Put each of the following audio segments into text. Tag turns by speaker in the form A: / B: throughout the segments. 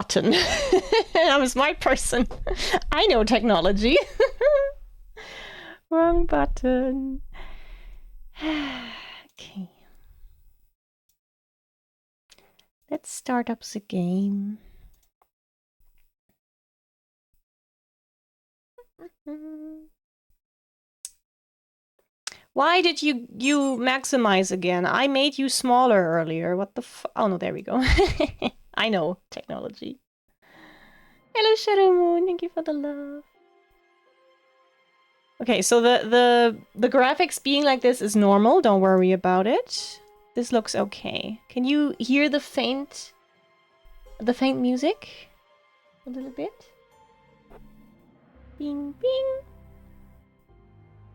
A: button. I'm a smart person. I know technology. Wrong button. Okay. Let's start up the game. Why did you maximize again? I made you smaller earlier. What the oh no, there we go. I know technology. Hello, Shadow Moon. Thank you for the love. Okay, so the graphics being like this is normal. Don't worry about it. This looks okay. Can you hear the faint music? A little bit. Bing, bing.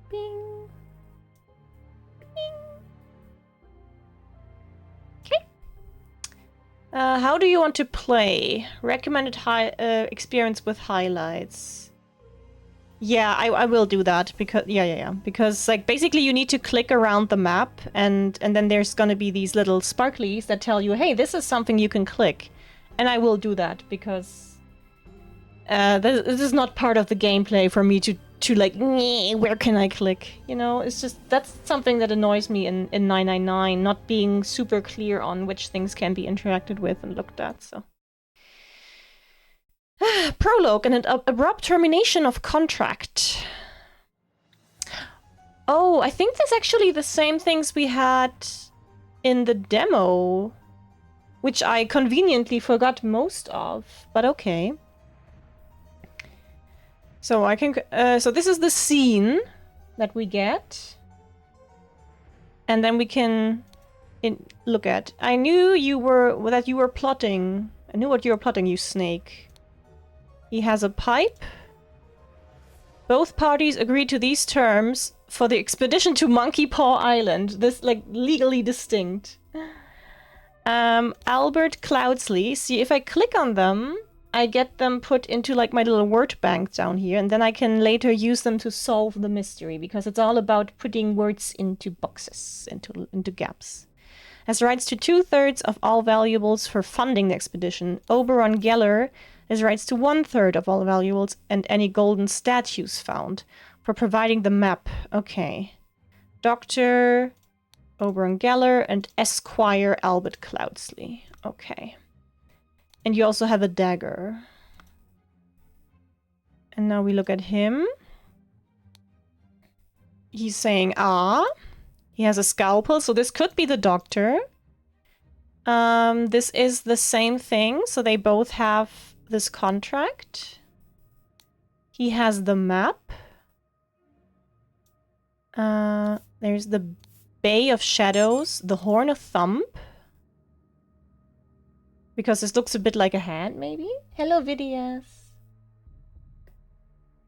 A: Bing. Bing. Okay. How do you want to play? Recommended experience with highlights. Yeah, I will do that because because like basically you need to click around the map and then there's gonna be these little sparklies that tell you, hey, this is something you can click, and I will do that because this is not part of the gameplay for me to like, where can I click? You know, it's just that's something that annoys me in 999, not being super clear on which things can be interacted with and looked at. So. Prologue and an abrupt termination of contract. Oh, I think that's actually the same things we had in the demo, which I conveniently forgot most of, but okay. So I can. So this is the scene that we get, and then we can look at. I knew you were plotting. I knew what you were plotting, you snake. He has a pipe. Both parties agreed to these terms for the expedition to Monkey Paw Island. This, like, legally distinct. Albert Cloudsley. See, if I click on them, I get them put into, like, my little word bank down here, and then I can later use them to solve the mystery, because it's all about putting words into boxes, into gaps. Has rights to 2/3 of all valuables for funding the expedition. Oberon Geller has rights to 1/3 of all valuables and any golden statues found for providing the map. Okay. Dr. Oberon Geller and Esquire Albert Cloudsley. Okay. And you also have a dagger. And now we look at him. He's saying, ah. He has a scalpel, so this could be the doctor. This is the same thing, so they both have this contract. He has the map. There's the Bay of Shadows, the Horn of Thump. Because this looks a bit like a hand, maybe? Hello, Vidias.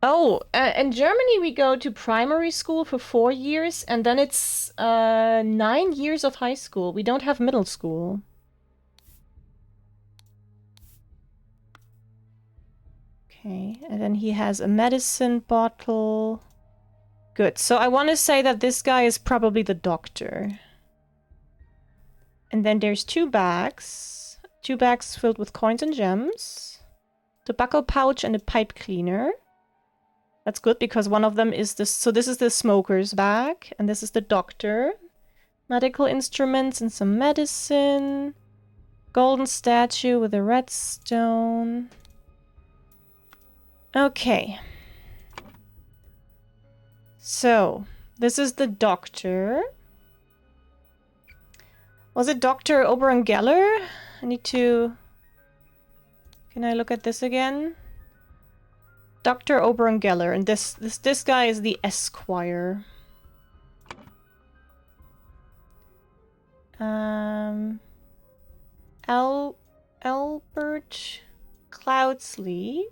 A: Oh, in Germany we go to primary school for 4 years, and then it's 9 years of high school. We don't have middle school. Okay, and then he has a medicine bottle. Good, so I want to say that this guy is probably the doctor. And then there's 2 bags. 2 bags filled with coins and gems. Tobacco pouch and a pipe cleaner. That's good, because one of them is this. So this is the smoker's bag, and this is the doctor. Medical instruments and some medicine. Golden statue with a red stone. Okay. So, this is the doctor. Was it Dr. Oberon Geller? I need to... Can I look at this again? Dr. Oberon Geller, and this guy is the Esquire. Albert Cloudsley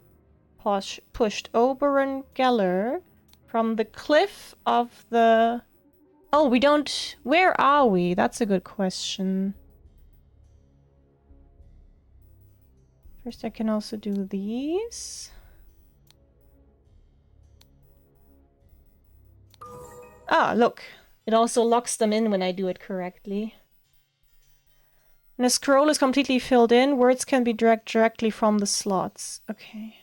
A: pushed Oberon Geller from the cliff of the... Oh, we don't... Where are we? That's a good question. First, I can also do these. Ah, look. It also locks them in when I do it correctly. And the scroll is completely filled in. Words can be dragged directly from the slots. Okay.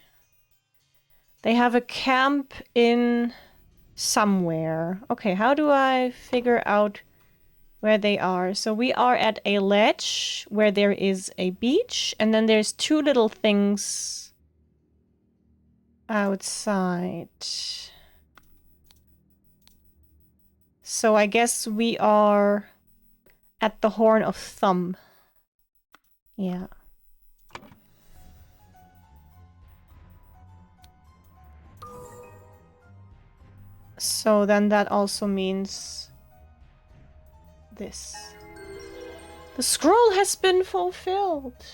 A: They have a camp in somewhere. Okay, how do I figure out where they are? So we are at a ledge where there is a beach, and then there's two little things outside. So I guess we are at the Horn of Thumb. Yeah. So then that also means this. The scroll has been fulfilled.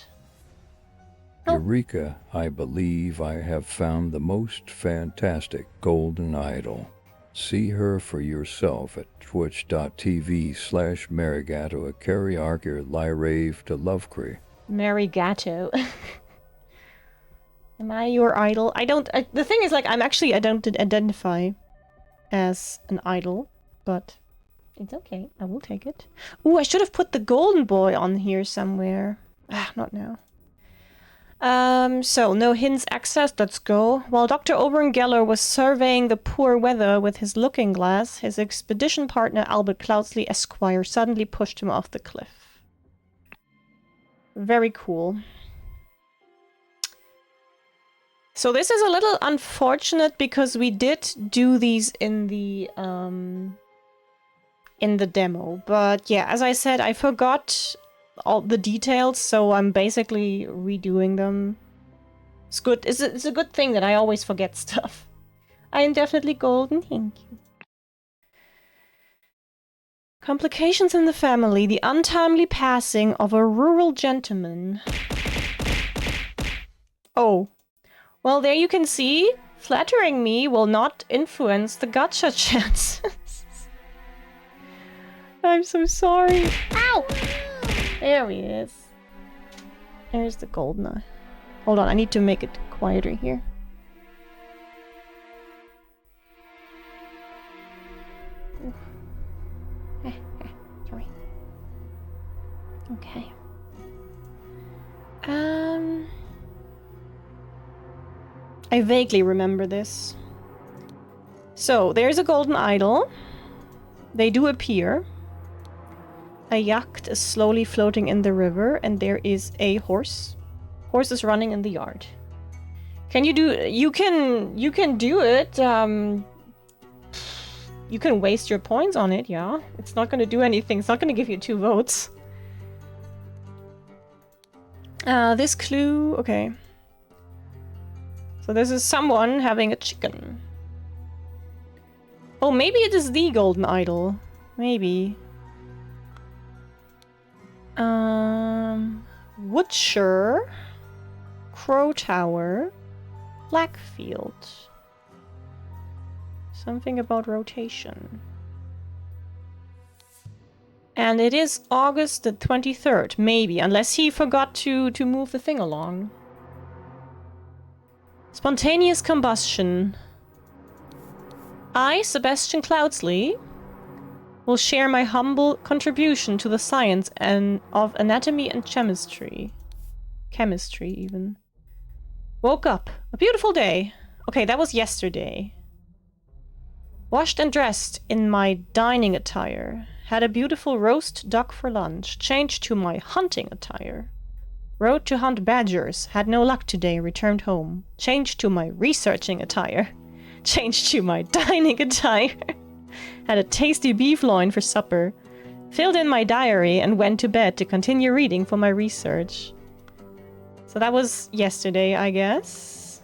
B: Eureka, I believe I have found the most fantastic golden idol. See her for yourself at twitch.tv/Marigatou, a Carriarcher Lyrave to Lovecree.
A: Marigatou. Am I your idol? The thing is, like, I don't identify as an idol, but it's okay. I will take it. Ooh, I should have put the golden boy on here somewhere. Ah, not now. So no hints accessed. Let's go. While Dr. Oberon Geller was surveying the poor weather with his looking glass, his expedition partner Albert Cloudsley Esquire suddenly pushed him off the cliff. Very cool. So this is a little unfortunate because we did do these in the demo, but yeah, as I said, I forgot all the details, so I'm basically redoing them. It's good. It's a good thing that I always forget stuff. I am definitely golden, thank you. Complications in the family. The untimely passing of a rural gentleman. Oh. Well, there you can see, flattering me will not influence the gacha chances. I'm so sorry. Ow! There he is. There's the golden eye. Hold on, I need to make it quieter here. Sorry. Okay. I vaguely remember this. So, there's a golden idol. They do appear. A yacht is slowly floating in the river, and there is a horse. Horse is running in the yard. Can you do... You can do it. You can waste your points on it, yeah. It's not going to do anything. It's not going to give you 2 votes. This clue... Okay. So this is someone having a chicken. Oh, maybe it is the golden idol. Maybe. Woodshire, Crow Tower, Blackfield. Something about rotation. And it is August the 23rd, maybe, unless he forgot to move the thing along. Spontaneous combustion. I, Sebastian Cloudsley, will share my humble contribution to the science of anatomy and chemistry. Chemistry, even. Woke up. A beautiful day. Okay, that was yesterday. Washed and dressed in my dining attire. Had a beautiful roast duck for lunch. Changed to my hunting attire. Rode to hunt badgers. Had no luck today. Returned home. Changed to my researching attire. Changed to my dining attire. Had a tasty beef loin for supper. Filled in my diary and went to bed to continue reading for my research. So that was yesterday, I guess.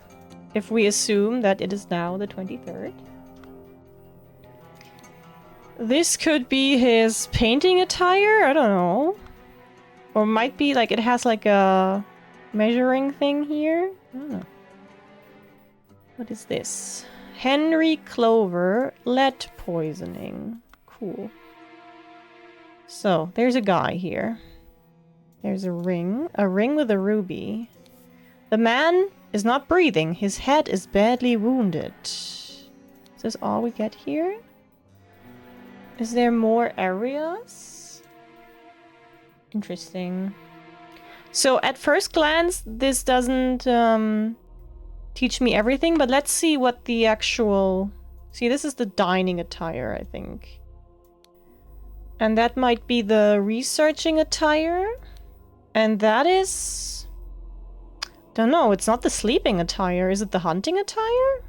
A: If we assume that it is now the 23rd. This could be his painting attire? I don't know. Or might be like it has like a measuring thing here? I don't know. What is this? Henry Clover, lead poisoning. Cool. So, there's a guy here. There's a ring with a ruby. The man is not breathing. His head is badly wounded. Is this all we get here? Is there more areas? Interesting. So at first glance, this doesn't teach me everything, but let's see what the actual... See, this is the dining attire, I think. And that might be the researching attire. And that is... Don't know, it's not the sleeping attire. Is it the hunting attire?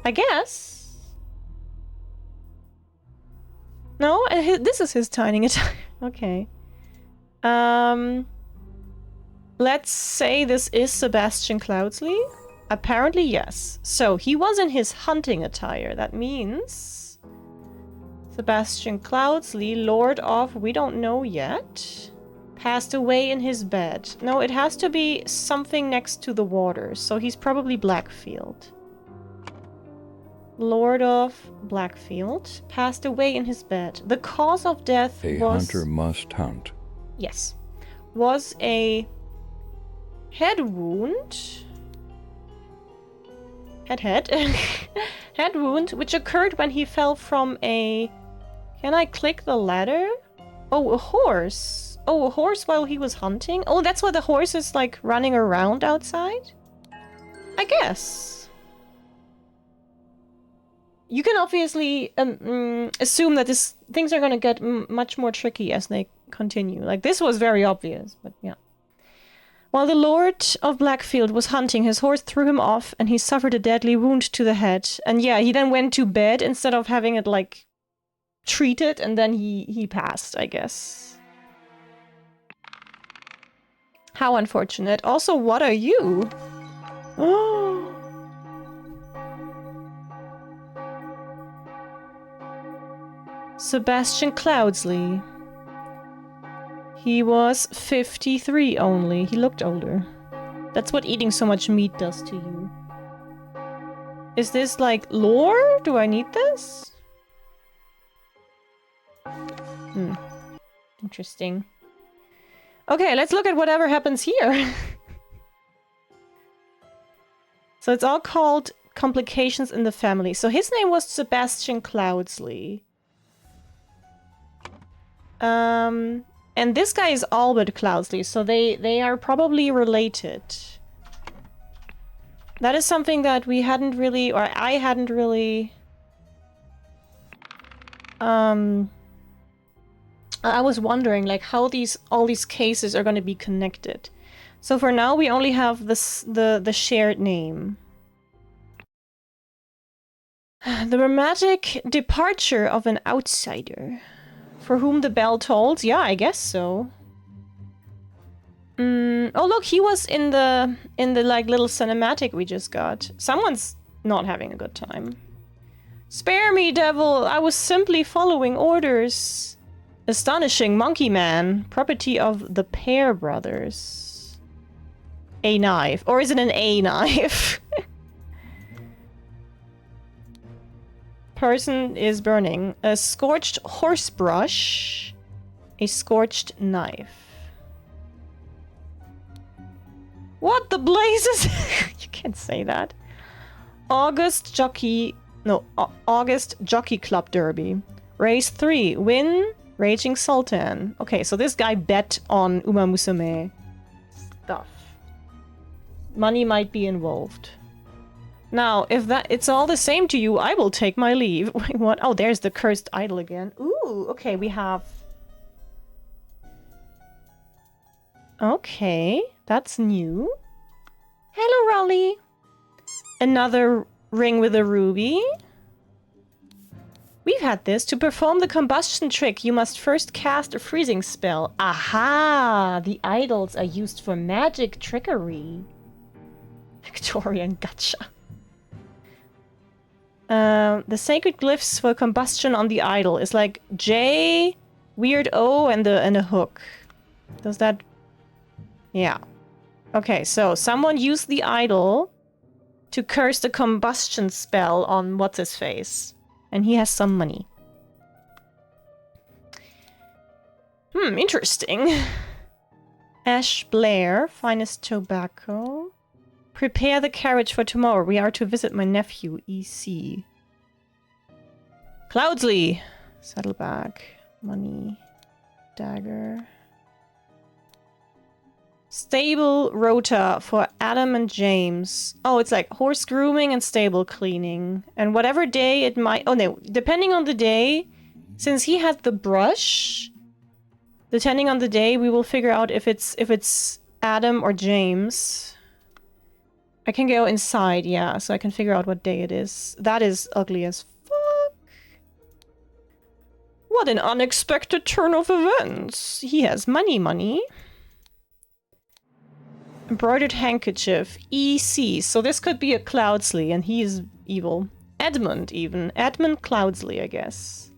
A: I guess. No, this is his dining attire. Okay. Let's say this is Sebastian Cloudsley. Apparently, yes. So, he was in his hunting attire. That means... Sebastian Cloudsley, Lord of... We don't know yet. Passed away in his bed. No, it has to be something next to the water. So, he's probably Blackfield. Lord of Blackfield. Passed away in his bed. The cause of death was...
B: A hunter must hunt.
A: Yes. Was a... head wound. Head. Head wound, which occurred when he fell from a... Can I click the ladder? Oh, a horse. Oh, a horse while he was hunting? Oh, that's why the horse is, like, running around outside? I guess. You can obviously assume that things are gonna get much more tricky as they continue. Like, this was very obvious, but yeah. While the Lord of Blackfield was hunting, his horse threw him off, and he suffered a deadly wound to the head. And yeah, he then went to bed instead of having it, like, treated, and then he passed, I guess. How unfortunate. Also, what are you? Oh. Sebastian Cloudsley. He was 53 only. He looked older. That's what eating so much meat does to you. Is this like lore? Do I need this? Interesting. Okay, let's look at whatever happens here. So it's all called Complications in the Family. So his name was Sebastian Cloudsley. And this guy is Albert Cloudsley, so they are probably related. That is something that we hadn't really, or I hadn't really... I was wondering, like, how all these cases are going to be connected. So for now, we only have the shared name. The dramatic departure of an outsider. For whom the bell tolls? Yeah, I guess so. Oh, look, he was in the like little cinematic we just got. Someone's not having a good time. Spare me, devil! I was simply following orders. Astonishing monkey man, property of the Pear brothers. A knife, or is it an A knife? Person is burning. A scorched horse brush. A scorched knife. What the blazes? You can't say that. August Jockey Club Derby. Race 3. Win. Raging Sultan. Okay, so this guy bet on Uma Musume stuff. Money might be involved. Now, if it's all the same to you, I will take my leave. Wait, what? Oh, there's the cursed idol again. Ooh, okay, we have... Okay, that's new. Hello, Raleigh. Another ring with a ruby. We've had this. To perform the combustion trick, you must first cast a freezing spell. Aha! The idols are used for magic trickery. Victorian gotcha. The sacred glyphs for combustion on the idol is like J, weird O, and a hook. Does that... Yeah. Okay, so someone used the idol to curse the combustion spell on what's-his-face. And he has some money. Interesting. Ash Blair, finest tobacco. Prepare the carriage for tomorrow. We are to visit my nephew, E.C. Cloudsley! Saddleback. Money. Dagger. Stable rota for Adam and James. Oh, it's like horse grooming and stable cleaning. And whatever day it might... Oh, no. Depending on the day, since he had the brush, depending on the day, we will figure out if it's Adam or James. I can go inside, yeah, so I can figure out what day it is. That is ugly as fuck. What an unexpected turn of events. He has money. Embroidered handkerchief. EC. So this could be a Cloudsley, and he is evil. Edmund, even. Edmund Cloudsley, I guess.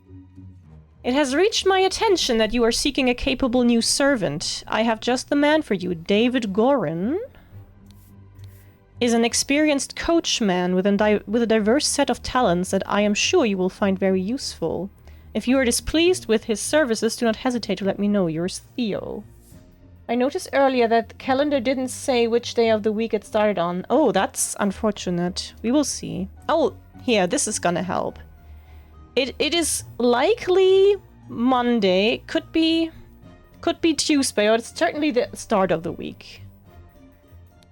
A: It has reached my attention that you are seeking a capable new servant. I have just the man for you. David Gorin is an experienced coachman with a diverse set of talents that I am sure you will find very useful. If you are displeased with his services, do not hesitate to let me know. Yours, Theo. I noticed earlier that the calendar didn't say which day of the week it started on. Oh, that's unfortunate. We will see. Oh, here, this is gonna help. It is likely Monday. Could be Tuesday, or it's certainly the start of the week.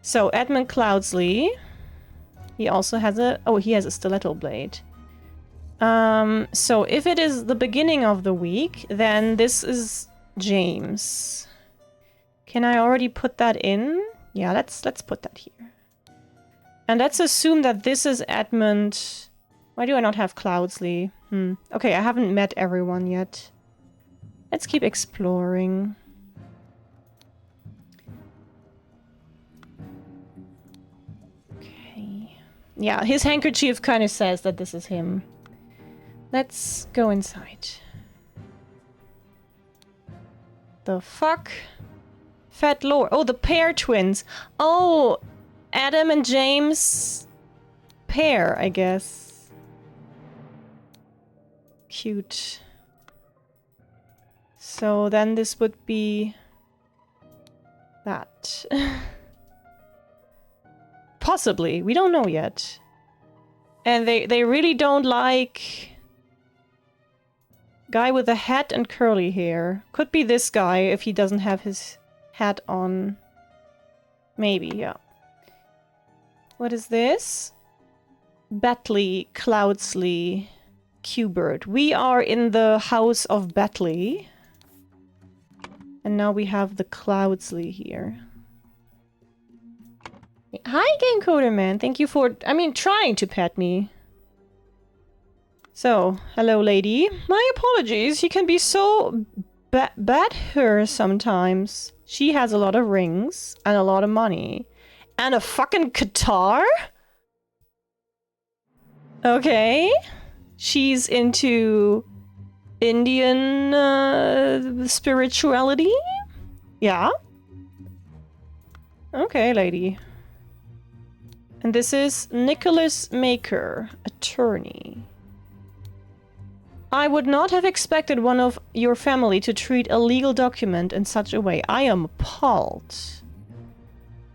A: So, Edmund Cloudsley. He also has he has a stiletto blade. So if it is the beginning of the week, then this is James. Can I already put that in? Yeah, let's put that here. And let's assume that this is Edmund. Why do I not have Cloudsley? Okay, I haven't met everyone yet. Let's keep exploring. Okay. Yeah, his handkerchief kind of says that this is him. Let's go inside. The fuck? Fat lore. Oh, the pair twins. Oh, Adam and James pair, I guess. Cute. So then this would be that. Possibly. We don't know yet. And they really don't like guy with a hat and curly hair. Could be this guy if he doesn't have his hat on. Maybe, yeah. What is this? Batley, Cloudsley, Qbert. We are in the house of Batley. And now we have the Cloudsley here. Hi, Game Coder Man. Thank you for, trying to pet me. So, hello, lady. My apologies. He can be so bad her sometimes. She has a lot of rings and a lot of money. And a fucking guitar? Okay. She's into Indian spirituality? Yeah. Okay, lady. And this is Nicholas Maker, attorney. I would not have expected one of your family to treat a legal document in such a way. I am appalled.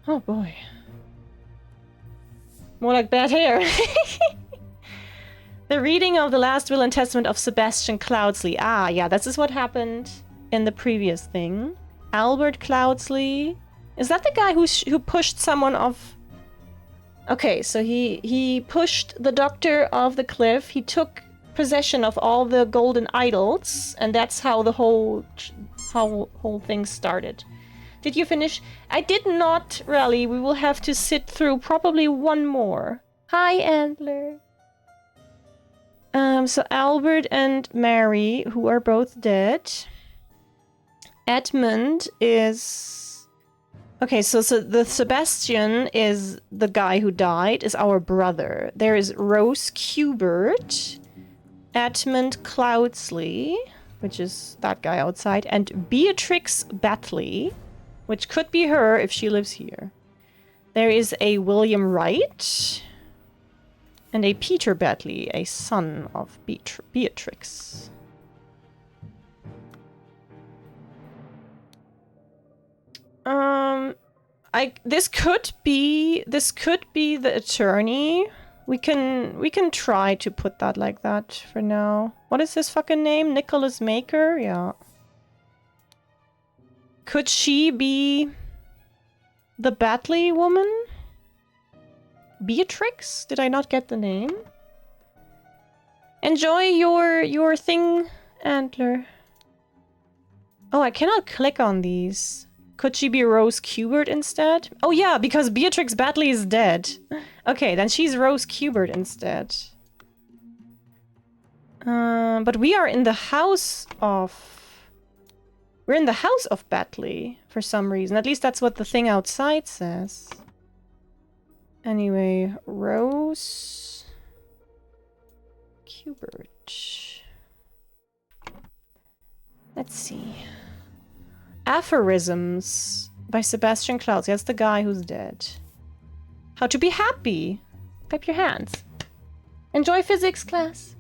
A: Oh boy. More like bad hair. The reading of the last will and testament of Sebastian Cloudsley. Ah, yeah, this is what happened in the previous thing. Albert Cloudsley. Is that the guy who pushed someone off? Okay, so he pushed the doctor off the cliff. He took possession of all the golden idols, and that's how the whole thing started. Did you finish? I did not, really. We will have to sit through probably one more. Hi, Antler. So Albert and Mary, who are both dead. Edmund is... Okay, so the Sebastian is the guy who died, is our brother. There is Rose Qbert, Edmund Cloudsley, which is that guy outside, and Beatrix Batley, which could be her if she lives here. There is a William Wright and a Peter Batley, a son of Beatrix. This could be the attorney. We can try to put that like that for now. What is his fucking name? Nicholas Maker? Yeah. Could she be The Batley woman? Beatrix? Did I not get the name? Enjoy your thing, Antler. Oh, I cannot click on these. Could she be Rose Kubert instead? Oh yeah, because Beatrix Batley is dead. Okay, then she's Rose Kubert instead. But we are in the house of... We're in the house of Batley for some reason. At least that's what the thing outside says. Anyway, Rose Kubert. Let's see. Aphorisms by Sebastian Clouds. That's the guy who's dead. How to be happy. Clap your hands. Enjoy physics class.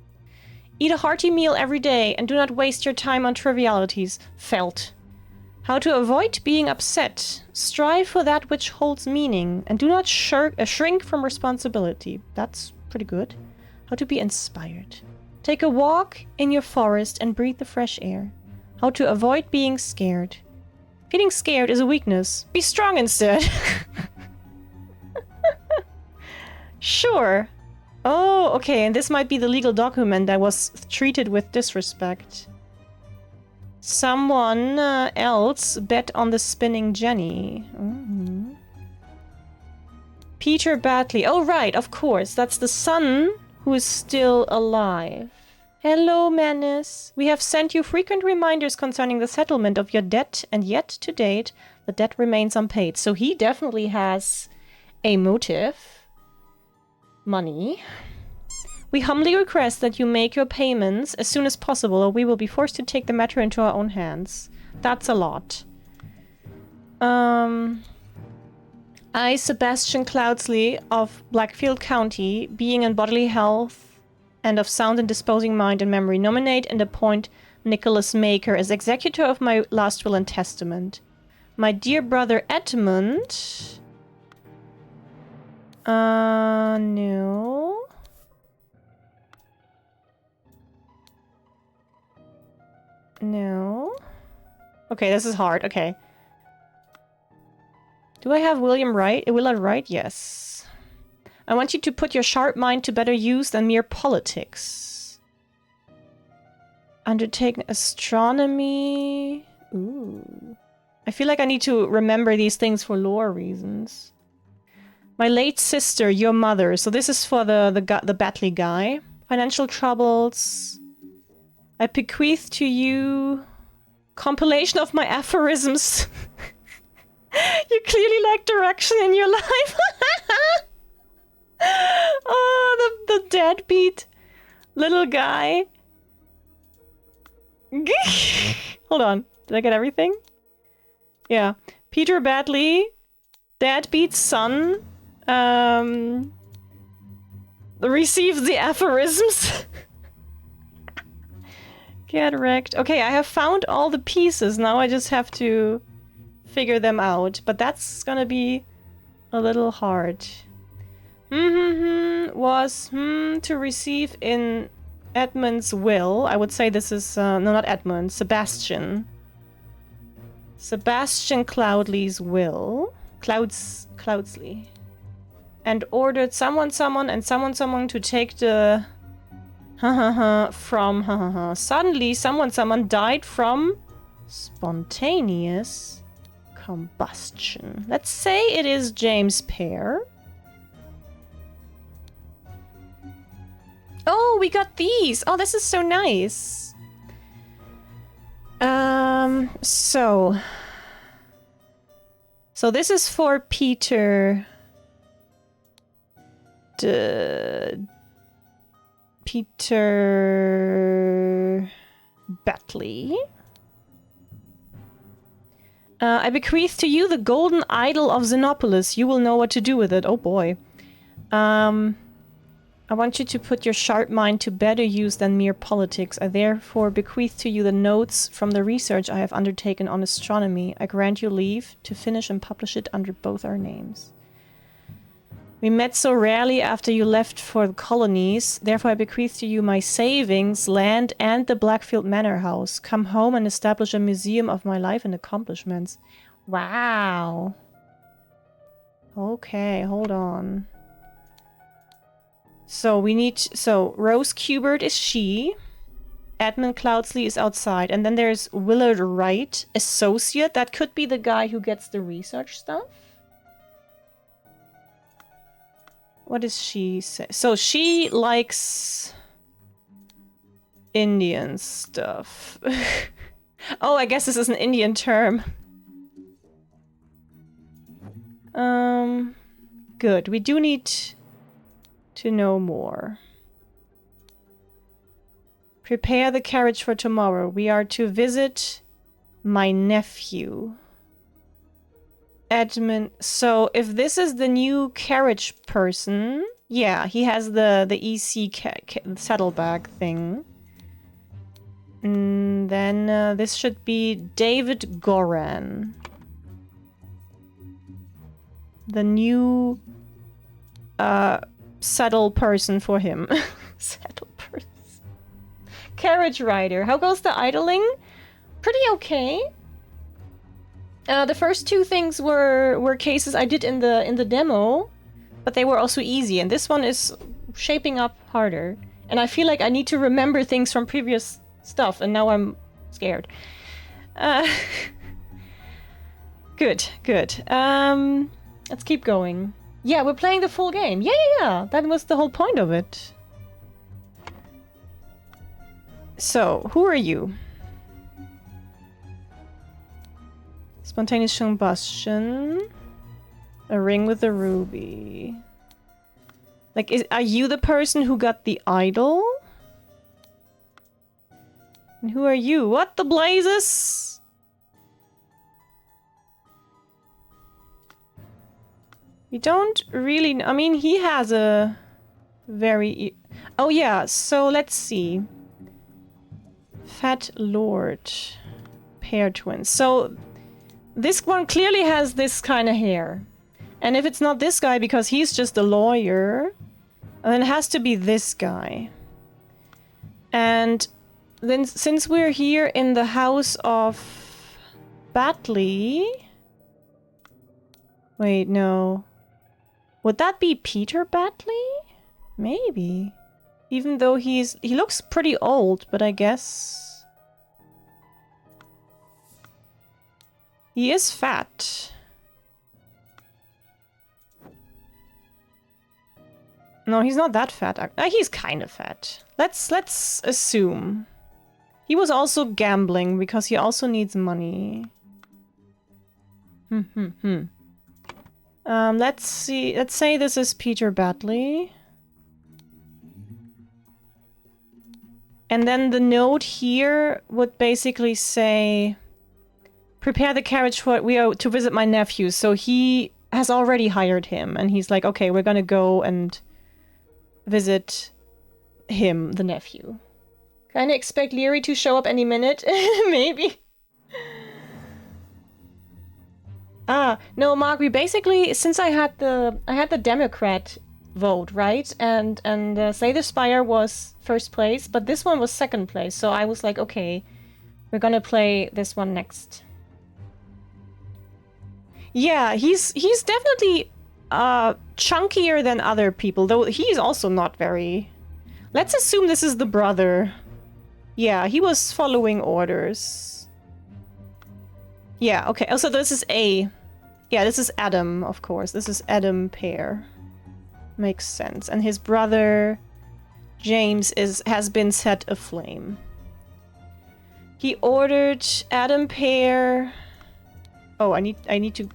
A: Eat a hearty meal every day and do not waste your time on trivialities. Felt. How to avoid being upset. Strive for that which holds meaning and do not shrink from responsibility. That's pretty good. How to be inspired. Take a walk in your forest and breathe the fresh air. How to avoid being scared. Feeling scared is a weakness. Be strong instead. Sure. Oh, okay, and this might be the legal document that was treated with disrespect. Someone else bet on the spinning Jenny. Peter Batley. Oh, right, of course. That's the son who is still alive. Hello, Menace. We have sent you frequent reminders concerning the settlement of your debt, and yet, to date, the debt remains unpaid. So he definitely has a motive. Money. We humbly request that you make your payments as soon as possible, or we will be forced to take the matter into our own hands. That's a lot. I, Sebastian Cloudsley of Blackfield County, being in bodily health and of sound and disposing mind and memory, nominate and appoint Nicholas Maker as executor of my last will and testament. My dear brother Edmund... no... No. Okay, this is hard. Okay. Do I have William Wright? Will I write? Yes. I want you to put your sharp mind to better use than mere politics. Undertake astronomy. Ooh. I feel like I need to remember these things for lore reasons. My late sister, your mother. So this is for the Batley guy. Financial troubles. I bequeath to you compilation of my aphorisms. You clearly lack direction in your life. Oh, the deadbeat little guy. Hold on. Did I get everything? Yeah. Peter Batley, deadbeat son, receives the aphorisms. Get wrecked. Okay, I have found all the pieces. Now I just have to figure them out. But that's gonna be a little hard. Was to receive in Edmund's will. I would say this is... no, not Edmund. Sebastian. Sebastian Cloudley's will. Cloudsley. And ordered someone to take the... from... Suddenly, someone died from... spontaneous combustion. Let's say it is James Pear. Oh, we got these! Oh, this is so nice! So this is for Peter... Peter... Batley. I bequeath to you the golden idol of Xenopolis. You will know what to do with it. Oh boy. I want you to put your sharp mind to better use than mere politics. I therefore bequeath to you the notes from the research I have undertaken on astronomy. I grant you leave to finish and publish it under both our names. We met so rarely after you left for the colonies. Therefore, I bequeath to you my savings, land, and the Blackfield Manor House. Come home and establish a museum of my life and accomplishments. Wow. Okay, hold on. So we need... So, Rose Kubert is she. Edmund Cloudsley is outside. And then there's Willard Wright, associate. That could be the guy who gets the research stuff. What does she say? So she likes Indian stuff. Oh, I guess this is an Indian term. Good. We do need to know more. Prepare the carriage for tomorrow. We are to visit my nephew. Edmund. So if this is the new carriage person, yeah, he has the EC saddlebag thing. Then this should be David Goran. The new saddle person for him. Saddle person. Carriage rider. How goes the idling? Pretty okay. The first two things were cases I did in the demo, but they were also easy, and this one is shaping up harder. And I feel like I need to remember things from previous stuff, and now I'm scared. Good. Let's keep going. Yeah, we're playing the full game. Yeah. That was the whole point of it. So, who are you? Spontaneous combustion. A ring with a ruby. Like, are you the person who got the idol? And who are you? What the blazes? We don't really... I mean, he has a very... Oh yeah, so let's see. Fat Lord. Pair twins. So, this one clearly has this kind of hair. And if it's not this guy, because he's just a lawyer, then it has to be this guy. And then, since we're here in the house of Batley... Wait, no. Would that be Peter Batley? Maybe. Even though he looks pretty old, but I guess... He is fat. No, he's not that fat. He's kind of fat. Let's assume. He was also gambling because he also needs money. Let's see. Let's say this is Peter Batley. And then the note here would basically say, prepare the carriage for we are to visit my nephew. So he has already hired him, and he's like, okay, we're gonna go and visit him, the nephew. Kinda expect Leary to show up any minute. Maybe. No, Mark, we basically, since I had the Democrat vote, right? And Slay the Spire was first place, but this one was second place. So I was like, okay, we're gonna play this one next. Yeah, he's definitely chunkier than other people, though he's also not very... Let's assume this is the brother. Yeah, he was following orders. Yeah, okay. Oh, so this is A. Yeah, this is Adam, of course. This is Adam Pear. Makes sense. And his brother, James, has been set aflame. He ordered Adam Pear... Oh, I need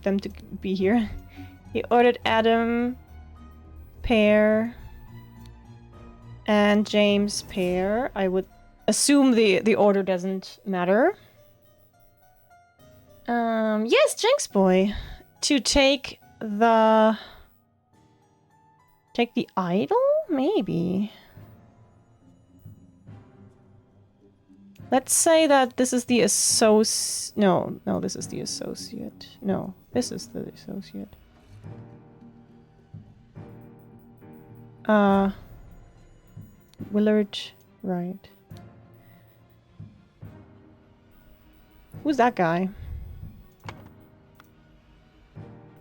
A: them to be here. He ordered Adam Pear and James Pear. I would assume the order doesn't matter. Yes, Jinx Boy. To take the idol? Maybe. Let's say that this is the No, this is the associate. No, this is the associate. Willard, right. Who's that guy?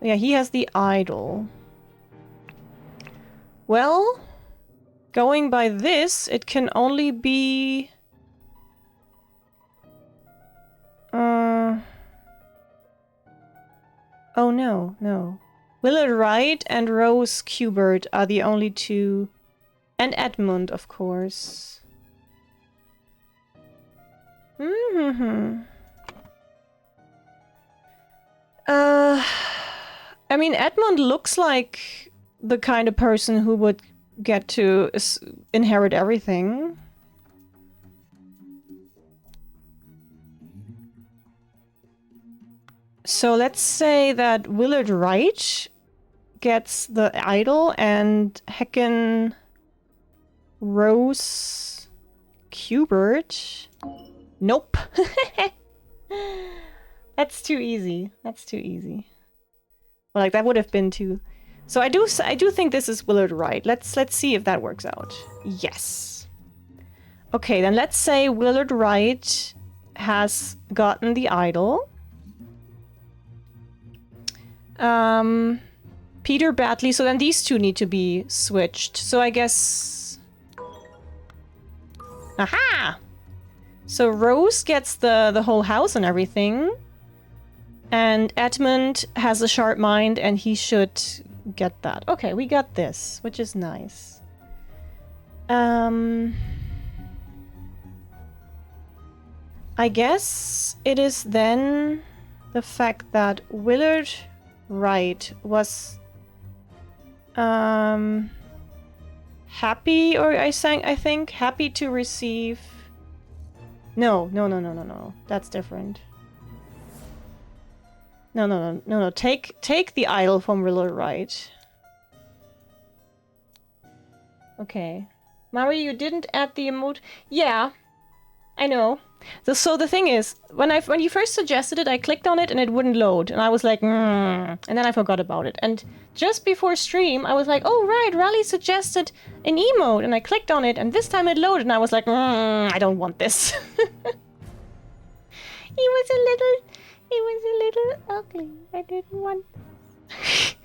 A: Yeah, he has the idol. Well, going by this, it can only be... Oh no, no. Willard Wright and Rose Kubert are the only two. And Edmund, of course. Mm-hmm. I mean, Edmund looks like the kind of person who would get to inherit everything. So let's say that Willard Wright gets the idol and heckin' Rose Kubert. Nope. That's too easy. That's too easy. Well, like that would have been too. So I do think this is Willard Wright. Let's see if that works out. Yes. Okay, then let's say Willard Wright has gotten the idol. Peter Batley. So then these two need to be switched. So I guess. Aha! So Rose gets the whole house and everything. And Edmund has a sharp mind and he should get that. Okay, we got this, which is nice. I guess it is then the fact that Willard Wright was happy, or I think happy to receive. No. That's different. No. Take the idol from Willard Wright. Okay. Mari, you didn't add the emote. Yeah, I know. So the thing is, when you first suggested it, I clicked on it and it wouldn't load, and I was like, and then I forgot about it. And just before stream, I was like, oh right, Raleigh suggested an emote, and I clicked on it, and this time it loaded, and I was like, I don't want this. He was a little ugly. I didn't want this.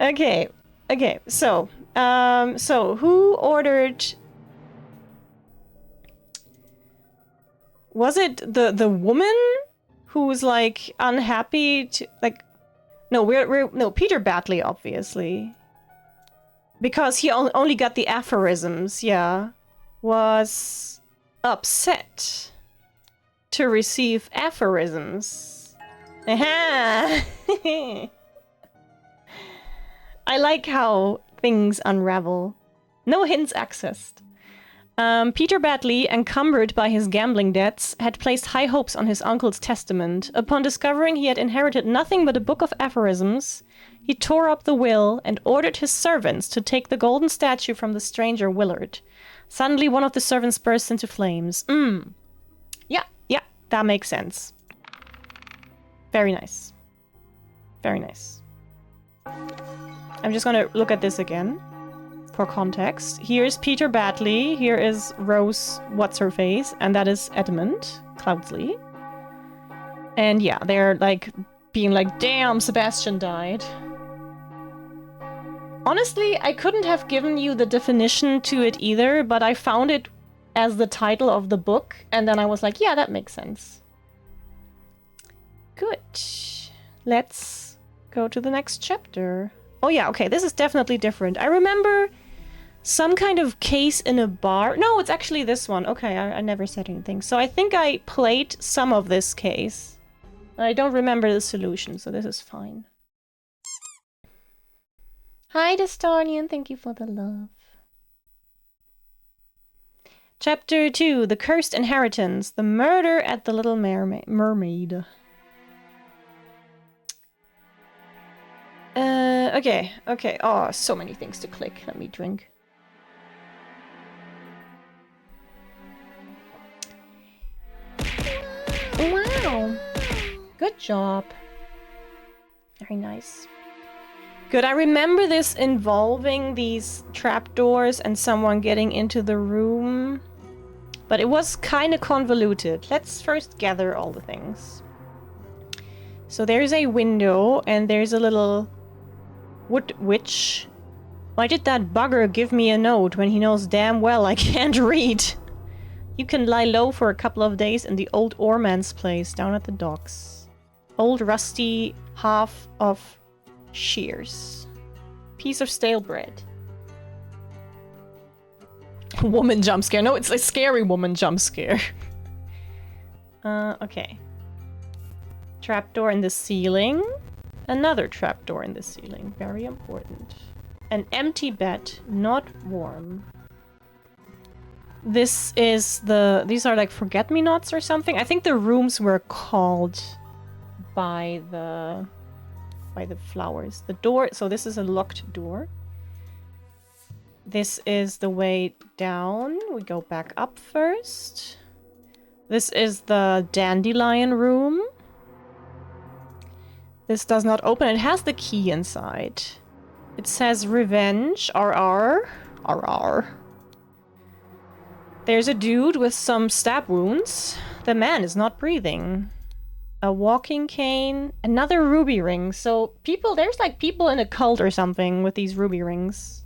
A: Okay. So who ordered? Was it the woman who was like unhappy to like? No, no Peter Batley, obviously, because he only got the aphorisms. Yeah, was upset to receive aphorisms. Aha! I like how things unravel. No hints accessed. Peter Batley, encumbered by his gambling debts, had placed high hopes on his uncle's testament. Upon discovering he had inherited nothing but a book of aphorisms, he tore up the will and ordered his servants to take the golden statue from the stranger Willard. Suddenly, one of the servants burst into flames. Yeah, that makes sense. Very nice. Very nice. I'm just gonna look at this again. For context, here's Peter Batley, here is Rose What's-Her-Face, and that is Edmund Cloudsley. And yeah, they're like being like, damn, Sebastian died. Honestly, I couldn't have given you the definition to it either, but I found it as the title of the book, and then I was like, yeah, that makes sense. Good. Let's go to the next chapter. Oh yeah, okay, this is definitely different. I remember some kind of case in a bar. No, it's actually this one. Okay, I never said anything. So I think I played some of this case. I don't remember the solution, so this is fine. Hi, Destarian. Thank you for the love. Chapter 2, The Cursed Inheritance. The Murder at the Little Mermaid. Okay. Oh, so many things to click. Let me drink. Wow. Good job. Very nice. Good, I remember this involving these trapdoors and someone getting into the room. But it was kind of convoluted. Let's first gather all the things. So there's a window, and there's a little wood witch. Why did that bugger give me a note when he knows damn well I can't read? You can lie low for a couple of days in the old oarman's place down at the docks. Old rusty half of shears. Piece of stale bread. Woman jump scare. No, it's a scary woman jump scare. Okay. Trapdoor in the ceiling. Another trapdoor in the ceiling. Very important. An empty bed, not warm. This is the... These are like forget-me-nots or something. I think the rooms were called by the flowers. The door... So this is a locked door. This is the way down. We go back up first. This is the dandelion room. This does not open. It has the key inside. It says revenge. RR. RR. There's a dude with some stab wounds. The man is not breathing. A walking cane. Another ruby ring. So people, there's like people in a cult or something with these ruby rings.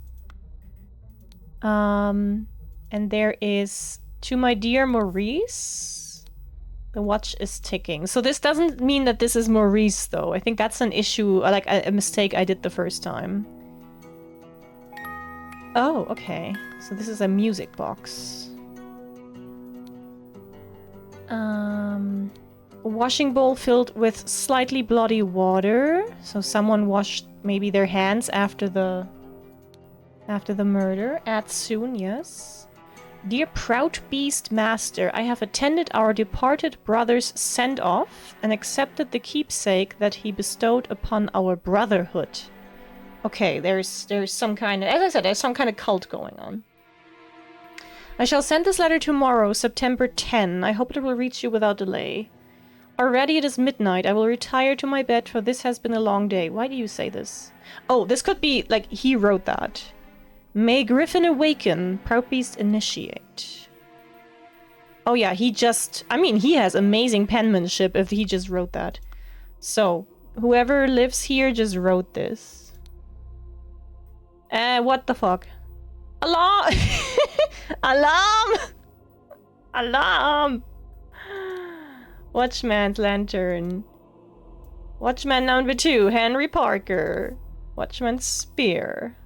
A: And there is to my dear Maurice. The watch is ticking. So this doesn't mean that this is Maurice though. I think that's an issue, like a mistake I did the first time. Oh, okay. So this is a music box. A washing bowl filled with slightly bloody water. So someone washed maybe their hands after the murder. Add soon, yes. Dear proud beast master, I have attended our departed brother's send-off and accepted the keepsake that he bestowed upon our brotherhood. Okay, there's some kind of, as I said, there's some kind of cult going on. I shall send this letter tomorrow, September 10. I hope it will reach you without delay. Already it is midnight. I will retire to my bed, for this has been a long day. Why do you say this? Oh, this could be, like, he wrote that. May Griffin awaken, proud beast initiate. Oh yeah, he just... I mean, he has amazing penmanship if he just wrote that. So, whoever lives here just wrote this. What the fuck? Alarm! Alarm! Alarm! Watchman's lantern. Watchman number 2, Henry Parker. Watchman's spear.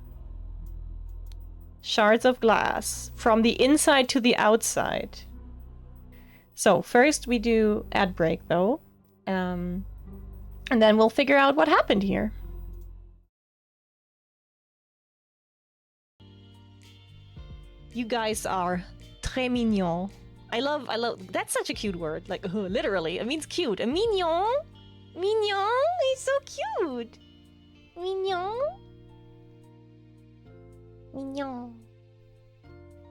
A: Shards of glass. From the inside to the outside. So, first we do ad break, though. And then we'll figure out what happened here. You guys are très mignon. I love, that's such a cute word. Like, literally, it means cute. A mignon? Mignon? He's so cute. Mignon? Mignon.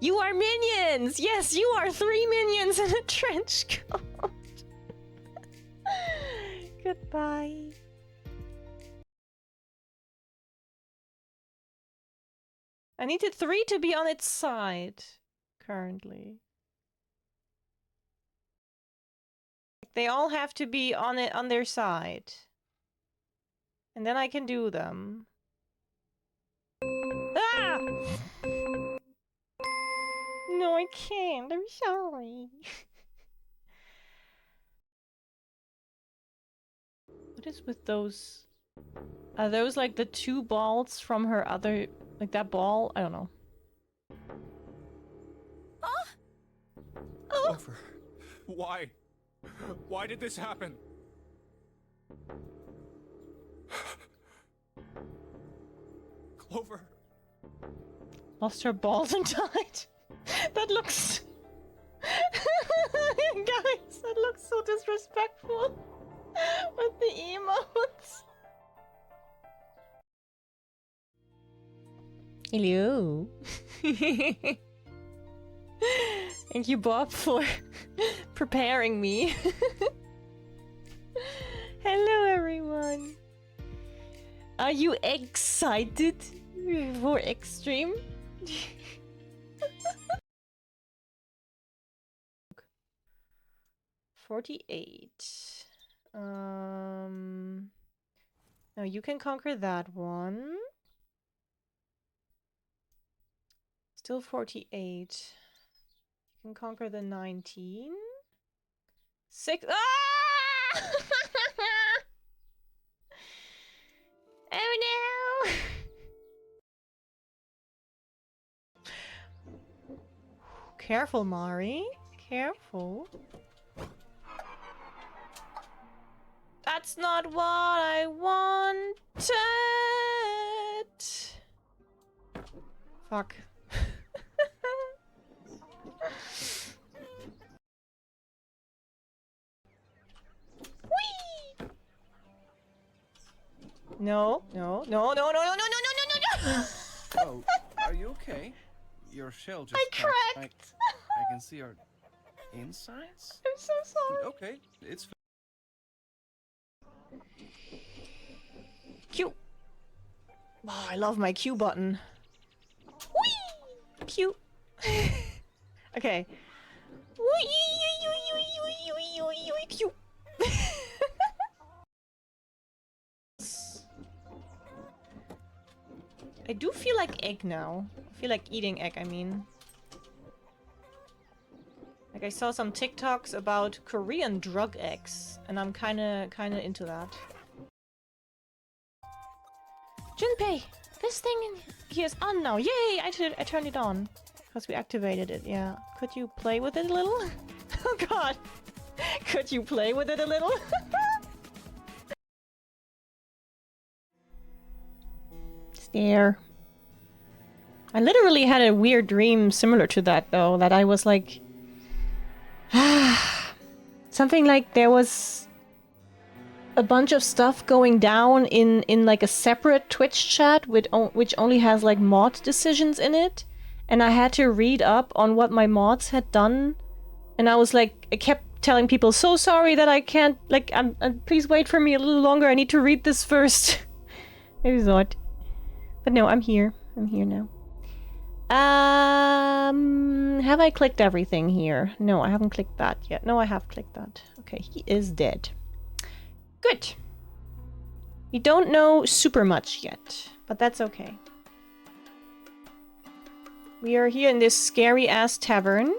A: You are minions! Yes, you are 3 minions in a trench coat. Goodbye. I needed 3 to be on its side, currently. They all have to be on it on their side. And then I can do them. Ah! No, I can't. I'm sorry. What is with those? Are those like the 2 balls from her other... Like that ball? I don't know.
C: Clover, why? Why did this happen? Clover.
A: Lost her balls and died. That looks... Guys, that looks so disrespectful. With the emotes. Hello. Thank you, Bob, for preparing me. Hello, everyone. Are you excited for Extreme? 48. No, you can conquer that one. Still 48. You can conquer the 19. 6. Ah! Oh no! Careful, Mari. Careful. That's not what I wanted. Fuck. Whee! No, no, no, no, no, no, no, no, no, no, no, no.
D: Oh, are you okay? Your shell just
A: I cracked.
D: I can see our insides.
A: I'm so sorry.
D: Okay, it's
A: Q. Oh, I love my Q button. Whee! Q. Okay. Q. I do feel like egg now. I feel like eating egg, I mean. Like I saw some TikToks about Korean drug eggs, and I'm kinda into that. Junpei! This thing here is on now! Yay! I turned it on. Because we activated it, yeah. Could you play with it a little? Oh god! Could you play with it a little? Stare. I literally had a weird dream similar to that though, that I was like... something like there was a bunch of stuff going down in like a separate Twitch chat which only has like mod decisions in it, and I had to read up on what my mods had done, and I was like, I kept telling people, so sorry that I can't, like, please wait for me a little longer, I need to read this first. Maybe not. But no, I'm here. I'm here now. Have I clicked everything here? No, I haven't clicked that yet. No, I have clicked that. Okay, he is dead. Good. We don't know super much yet, but that's okay. We are here in this scary-ass tavern.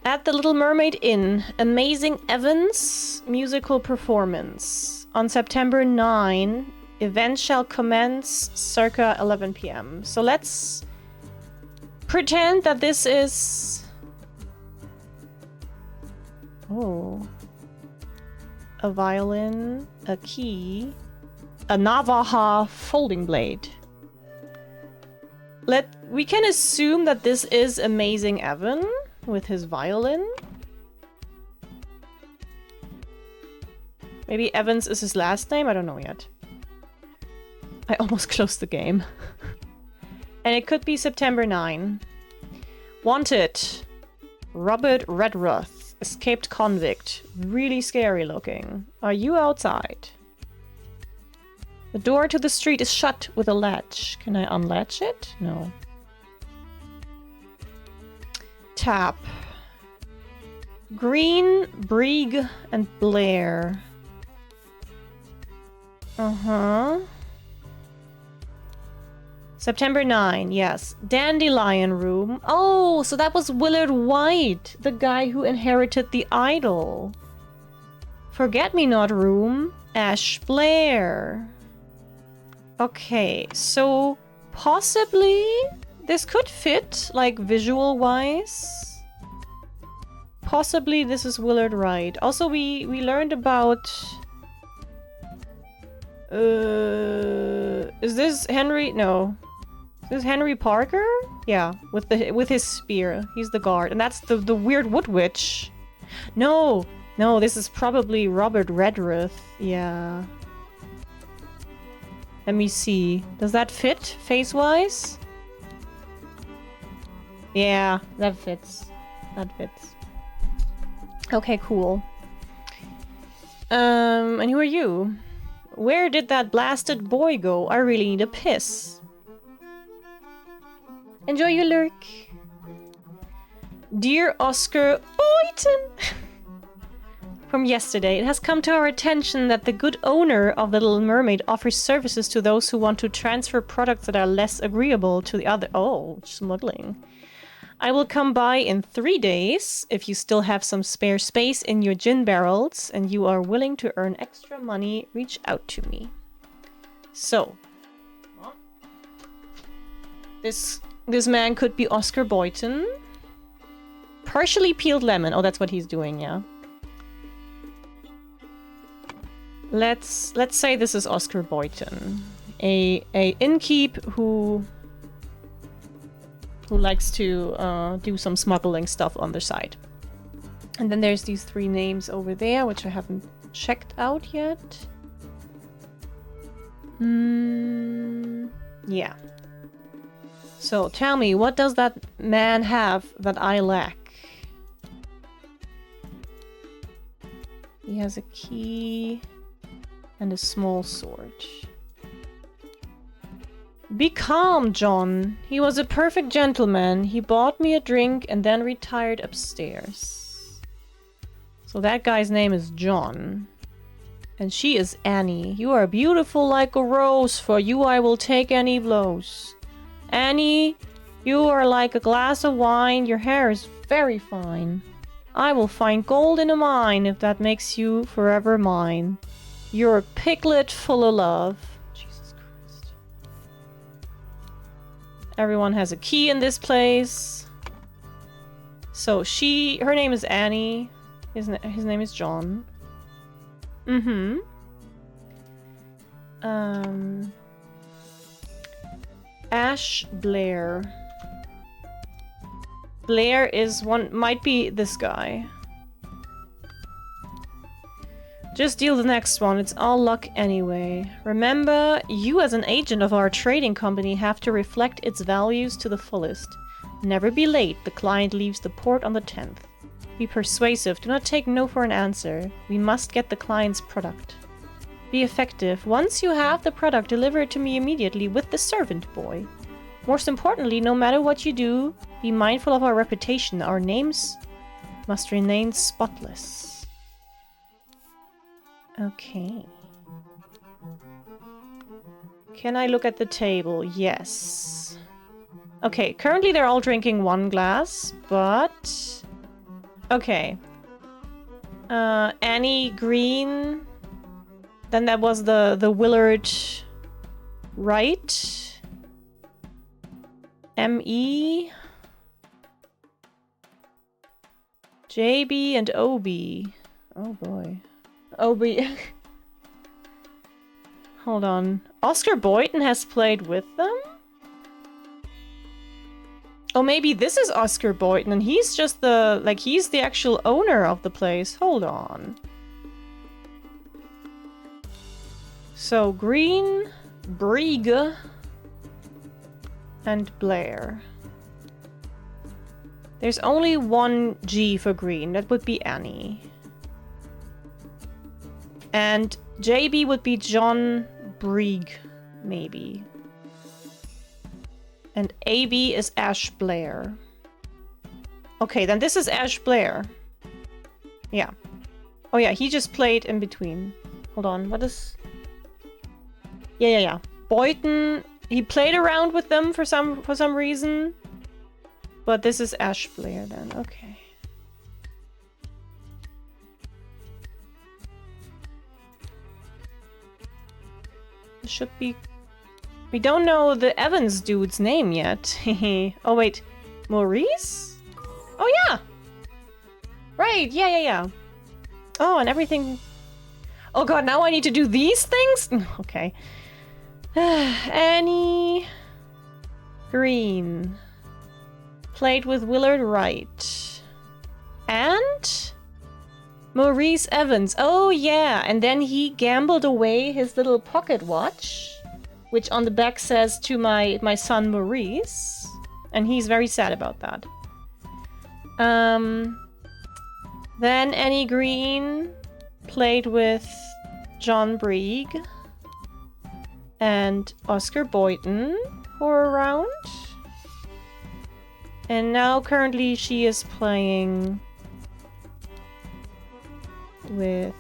A: At the Little Mermaid Inn, Amazing Evans musical performance. On September 9, event shall commence circa 11 p.m. So let's pretend that this is... Oh. A violin, a key, a Navaja folding blade. We can assume that this is Amazing Evan with his violin. Maybe Evans is his last name? I don't know yet. I almost closed the game. And it could be September 9. Wanted. Robert Redruth. Escaped convict. Really scary looking. Are you outside? The door to the street is shut with a latch. Can I unlatch it? No. Tap. Green, Brieg, and Blair. Uh-huh. September 9, yes. Dandelion Room. Oh, so that was Willard White, the guy who inherited the idol. Forget-me-not Room. Ash Blair. Okay, so possibly this could fit, like, visual-wise. Possibly this is Willard Wright. Also, we learned about... is this Henry? No. Is this Henry Parker? Yeah, with his spear. He's the guard. And that's the weird wood witch. No! No, this is probably Robert Redruth. Yeah. Let me see. Does that fit, face-wise? Yeah, that fits. That fits. Okay, cool. And who are you? Where did that blasted boy go? I really need a piss. Enjoy your lurk. Dear Oscar Boyton! from yesterday. It has come to our attention that the good owner of the Little Mermaid offers services to those who want to transfer products that are less agreeable to the other. Oh, smuggling. I will come by in 3 days if you still have some spare space in your gin barrels and you are willing to earn extra money, reach out to me. So, this man could be Oscar Boyton. Partially peeled lemon. Oh, that's what he's doing, yeah. Let's say this is Oscar Boyton, a innkeep who likes to do some smuggling stuff on the side. And then there's these 3 names over there, which I haven't checked out yet. Yeah. So tell me, what does that man have that I lack? He has a key and a small sword. Be calm, John. He was a perfect gentleman. He bought me a drink and then retired upstairs. So that guy's name is John. And she is Annie. You are beautiful like a rose. For you I will take any blows. Annie, you are like a glass of wine. Your hair is very fine. I will find gold in a mine if that makes you forever mine. You're a piglet full of love. Jesus Christ. Everyone has a key in this place. So her name is Annie. His name is John. Ash Blair. Blair is might be this guy. Just deal the next one, it's all luck anyway. Remember, you as an agent of our trading company have to reflect its values to the fullest. Never be late, the client leaves the port on the 10th. Be persuasive, do not take no for an answer. We must get the client's product. Be effective. Once you have the product, deliver it to me immediately with the servant boy. Most importantly, no matter what you do, be mindful of our reputation. Our names must remain spotless. Okay. Can I look at the table? Yes. Okay, currently they're all drinking 1 glass, but... Okay. Annie Green. Then that was the Willard Wright. M.E. J.B. and O.B. Oh boy. O.B. Hold on. Oscar Boyton has played with them? Oh, maybe this is Oscar Boyton and he's just he's the actual owner of the place. Hold on. So, Green, Brieg, and Blair. There's only 1 G for Green. That would be Annie. And JB would be John Brieg, maybe. And AB is Ash Blair. Okay, then this is Ash Blair. Yeah. Oh yeah, he just played in between. Hold on, what is... Yeah. Boyton, he played around with them for some reason. But this is Ash Blair then, okay. This should be... We don't know the Evans dude's name yet. Oh wait, Maurice? Oh yeah! Right, yeah. Oh, and everything... Oh god, now I need to do these things? Okay. Annie Green played with Willard Wright and Maurice Evans. Oh yeah, and then he gambled away his little pocket watch, which on the back says to my son Maurice, and he's very sad about that. Then Annie Green played with John Brieg and Oscar Boyton for a round. And now currently she is playing with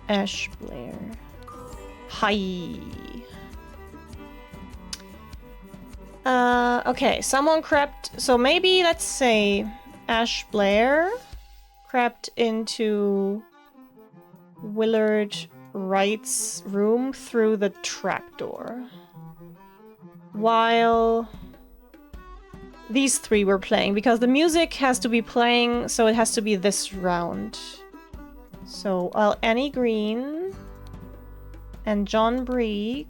A: Ash Blair. Hi. Okay, someone crept. So maybe let's say Ash Blair crept into Willard Wright's room through the trapdoor. While these three were playing, because the music has to be playing, so it has to be this round. So while Annie Green and John Breek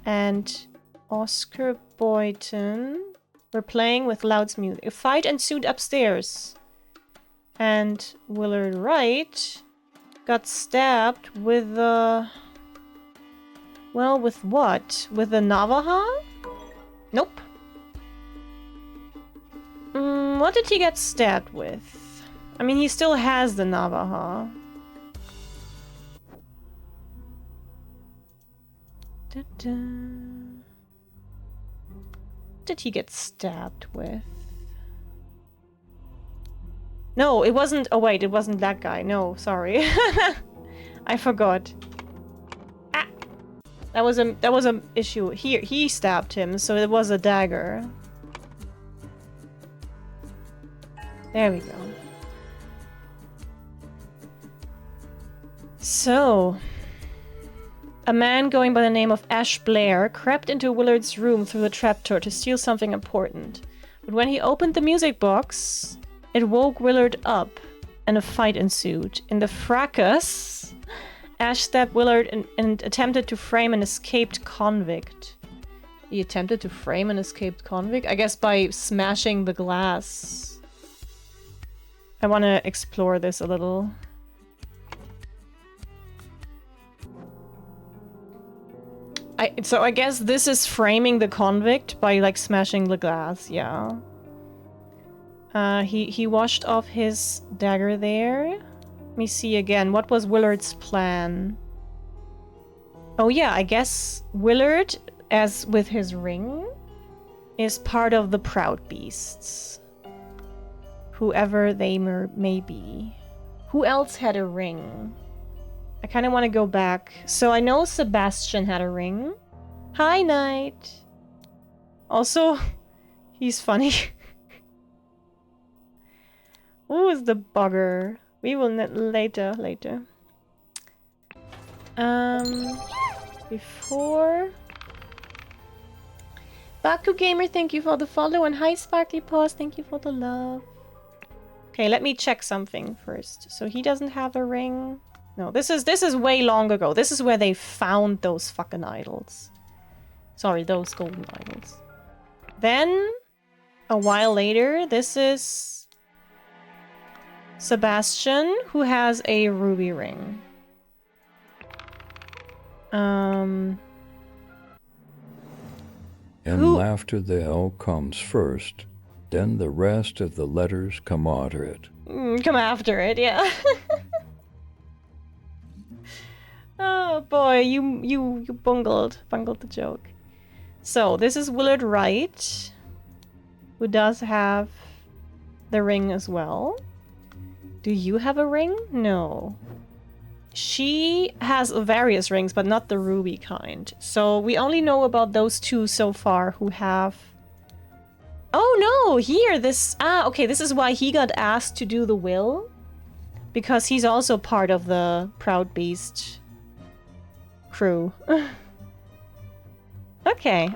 A: and Oscar Boyton were playing with loud music, a fight ensued upstairs. And Willard Wright got stabbed with the... Well, with what? With the Navaja? Nope. What did he get stabbed with? I mean, he still has the Navaja. Da-da. What did he get stabbed with? No, it wasn't... Oh wait, it wasn't that guy. No, sorry. I forgot. Ah! That was a issue. He stabbed him, so it was a dagger. There we go. So... A man going by the name of Ash Blair crept into Willard's room through the trapdoor to steal something important. But when he opened the music box, it woke Willard up, and a fight ensued. In the fracas, Ash stabbed Willard and attempted to frame an escaped convict. He attempted to frame an escaped convict? I guess by smashing the glass. I want to explore this a little. So I guess this is framing the convict by, like, smashing the glass, yeah. He washed off his dagger there. Let me see again. What was Willard's plan? Oh yeah, I guess Willard, as with his ring, is part of the Proud Beasts. Whoever they may be. Who else had a ring? I kind of want to go back. So I know Sebastian had a ring. Hi, Knight. Also, he's funny. Who is the bugger? We will later. Before... Baku Gamer, thank you for the follow. And hi, Sparkly Paws, thank you for the love. Okay, let me check something first. So he doesn't have a ring. No, this is way long ago. This is where they found those fucking idols. Sorry, those golden idols. Then, a while later, this is Sebastian, who has a ruby ring.
B: In laughter the L comes first, then the rest of the letters come after it.
A: Come after it, yeah. Oh boy, you bungled the joke. So this is Willard Wright, who does have the ring as well. Do you have a ring? No. She has various rings, but not the ruby kind. So we only know about those two so far who have... Oh no, here, this... Ah, okay, this is why he got asked to do the will. Because he's also part of the Proud Beast crew. Okay.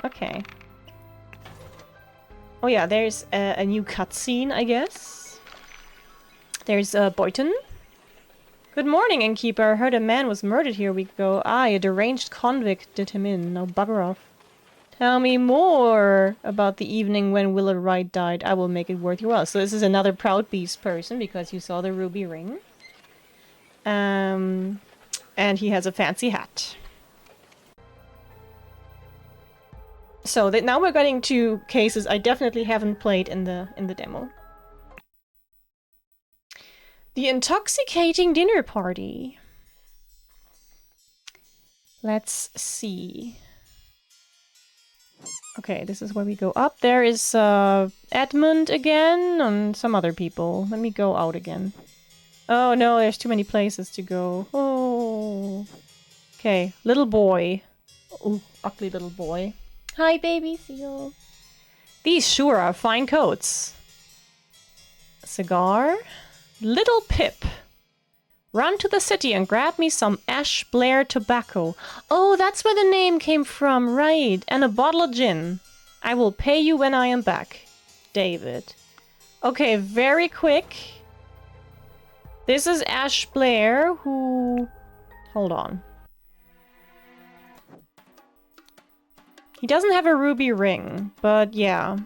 A: Oh yeah, there's a new cutscene, I guess. There's Boyton. Good morning, innkeeper. I heard a man was murdered here a week ago. Aye, a deranged convict did him in. Now bugger off. Tell me more about the evening when Willard Wright died. I will make it worth your while. So this is another Proud Beast person because you saw the ruby ring. And he has a fancy hat. So now we're getting to cases I definitely haven't played in the demo. The intoxicating dinner party. Let's see. Okay, this is where we go up. There is Edmund again and some other people. Let me go out again. Oh no, there's too many places to go. Oh. Okay, little boy. Ooh, ugly little boy. Hi, baby seal. These sure are fine coats. Cigar. Little Pip. Run to the city and grab me some Ash Blair tobacco. Oh, that's where the name came from, right. And a bottle of gin. I will pay you when I am back. David. Okay, very quick. This is Ash Blair, who... Hold on. He doesn't have a ruby ring, but yeah.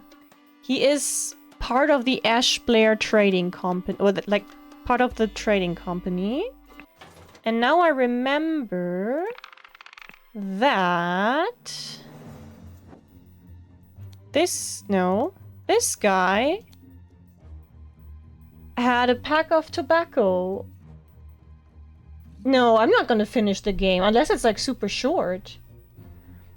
A: He is part of the Ash Blair trading company, or like part of the trading company. And now I remember that this guy had a pack of tobacco. No, I'm not gonna finish the game unless it's like super short.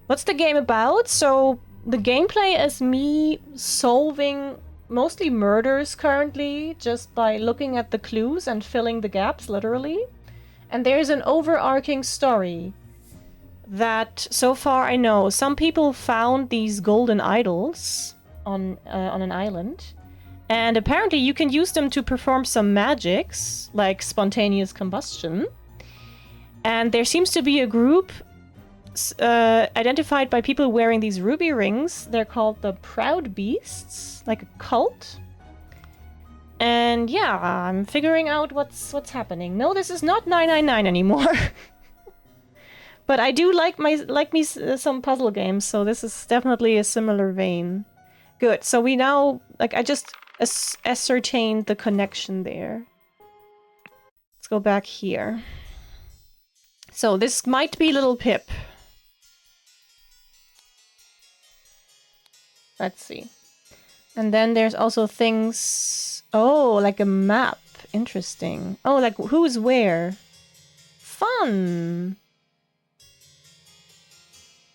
A: What's the game about? So the gameplay is me solving mostly murders currently just by looking at the clues and filling the gaps, literally. And there's an overarching story that, so far I know, some people found these golden idols on an island. And apparently you can use them to perform some magics, like spontaneous combustion. And there seems to be a group identified by people wearing these ruby rings. They're called the Proud Beasts, like a cult. And yeah, I'm figuring out what's happening. No, this is not 999 anymore. But I do like me some puzzle games, so this is definitely a similar vein. Good. So we now, like, I just ascertained the connection there. Let's go back here. So this might be Little Pip. Let's see. And then there's also things... Oh, like a map. Interesting. Oh, like who's where. Fun!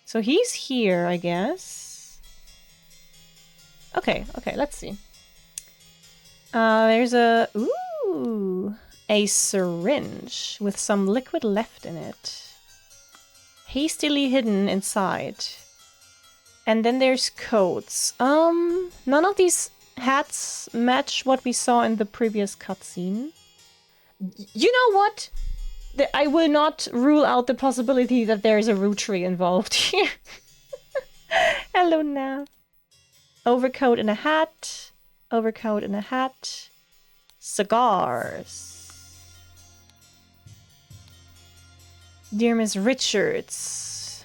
A: So he's here, I guess. Okay, let's see. There's a... Ooh! A syringe with some liquid left in it. Hastily hidden inside. And then there's codes. None of these hats match what we saw in the previous cutscene. You know what? I will not rule out the possibility that there is a root tree involved here. Hello now. Overcoat and a hat. Overcoat and a hat. Cigars. Dear Miss Richards,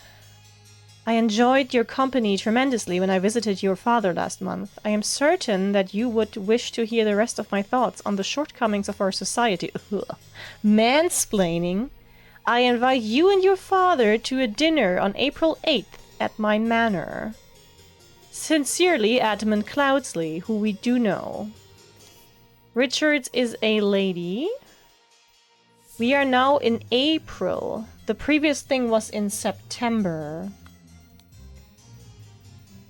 A: I enjoyed your company tremendously when I visited your father last month. I am certain that you would wish to hear the rest of my thoughts on the shortcomings of our society. Ugh. Mansplaining. I invite you and your father to a dinner on April 8th at my manor. Sincerely, Adamant Cloudsley, who we do know. Richards is a lady. We are now in April. The previous thing was in September.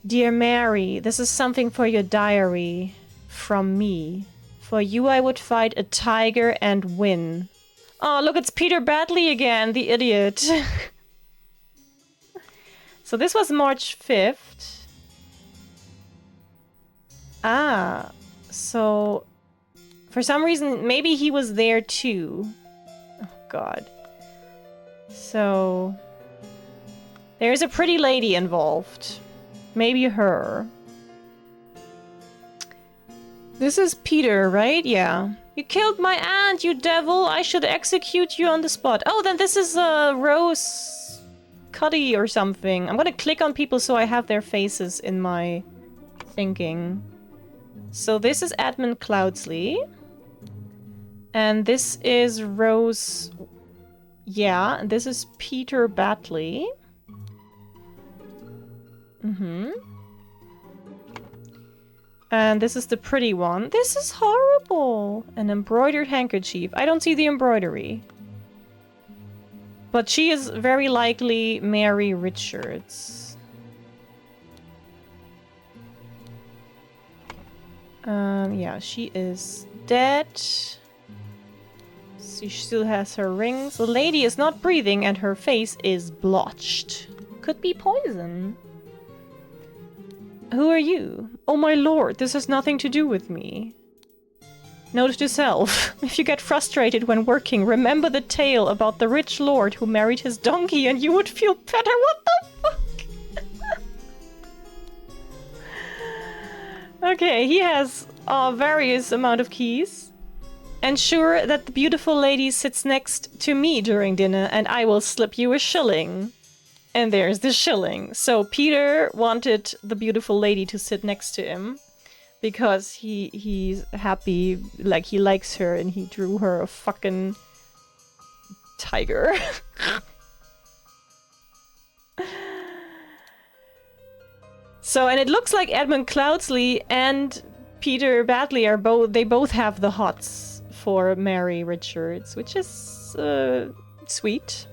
A: Dear Mary, this is something for your diary. From me. For you I would fight a tiger and win. Oh, look, it's Peter Badley again, the idiot. So this was March 5th. Ah, so for some reason, maybe he was there too. Oh, God. So there's a pretty lady involved. Maybe her. This is Peter, right? Yeah. You killed my aunt, you devil! I should execute you on the spot. Oh, then this is Rose Cuddy or something. I'm gonna click on people so I have their faces in my thinking. So this is Admin Cloudsley. And this is Rose... Yeah, and this is Peter Batley. And this is the pretty one. This is horrible! An embroidered handkerchief. I don't see the embroidery. But she is very likely Mary Richards. Yeah, she is dead. She still has her rings. The lady is not breathing and her face is blotched. Could be poison. Who are you? Oh my lord, this has nothing to do with me. Note to self, if you get frustrated when working, remember the tale about the rich lord who married his donkey and you would feel better. What the fuck? Okay, he has a various amount of keys. Ensure that the beautiful lady sits next to me during dinner and I will slip you a shilling. And there's the shilling. So Peter wanted the beautiful lady to sit next to him because he's happy, like he likes her, and he drew her a fucking tiger. So, and it looks like Edmund Cloudsley and Peter Badley are both have the hots for Mary Richards, which is sweet.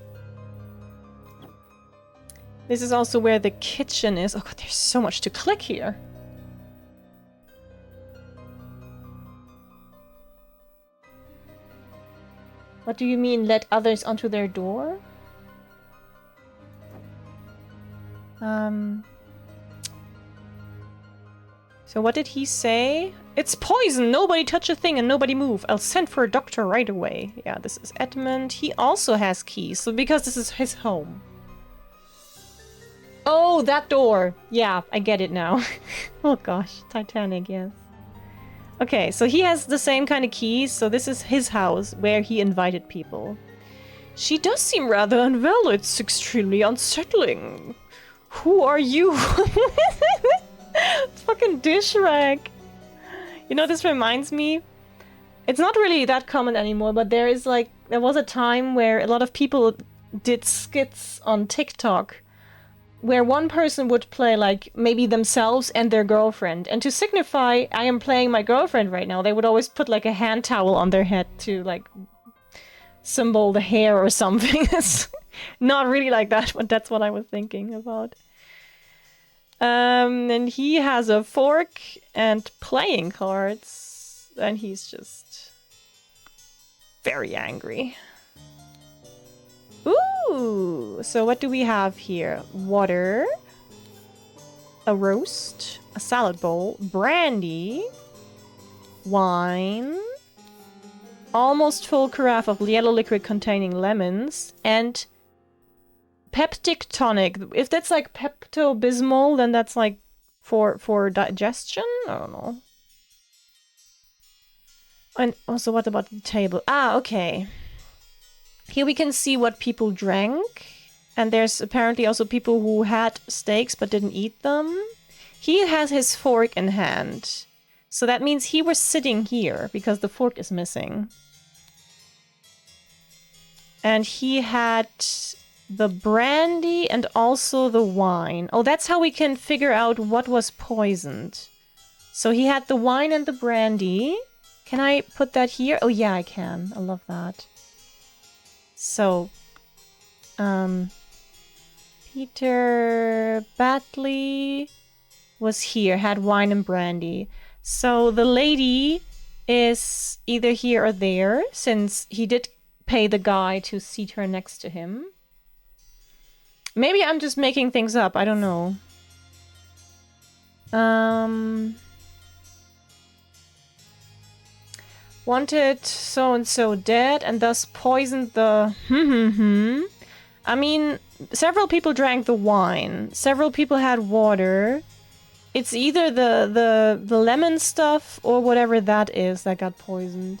A: This is also where the kitchen is. Oh god, there's so much to click here. What do you mean, let others onto their door? So what did he say? It's poison! Nobody touch a thing and nobody move. I'll send for a doctor right away. Yeah, this is Edmund. He also has keys, so because this is his home. Oh, that door! Yeah, I get it now. Oh gosh, Titanic, yes. Okay, so he has the same kind of keys, so this is his house, where he invited people. She does seem rather unwell, it's extremely unsettling. Who are you? Fucking dish rag. You know, this reminds me... It's not really that common anymore, but there was a time where a lot of people did skits on TikTok where one person would play, like, maybe themselves and their girlfriend. And to signify, I am playing my girlfriend right now, they would always put, like, a hand towel on their head to, like, symbol the hair or something. It's not really like that, but that's what I was thinking about. And he has a fork and playing cards. And he's just very angry. Ooh! So what do we have here? Water. A roast. A salad bowl. Brandy. Wine. Almost full carafe of yellow liquid containing lemons. And peptic tonic. If that's like Pepto-Bismol, then that's like for digestion? I don't know. And also, what about the table? Ah, okay. Here we can see what people drank. And there's apparently also people who had steaks but didn't eat them. He has his fork in hand. So that means he was sitting here because the fork is missing. And he had the brandy and also the wine. Oh, that's how we can figure out what was poisoned. So he had the wine and the brandy. Can I put that here? Oh yeah, I can. I love that. So, Peter Batley was here, had wine and brandy. So the lady is either here or there, since he did pay the guy to seat her next to him. Maybe I'm just making things up, I don't know. Wanted so-and-so dead and thus poisoned the I mean, several people drank the wine. Several people had water. It's either the lemon stuff or whatever that is that got poisoned.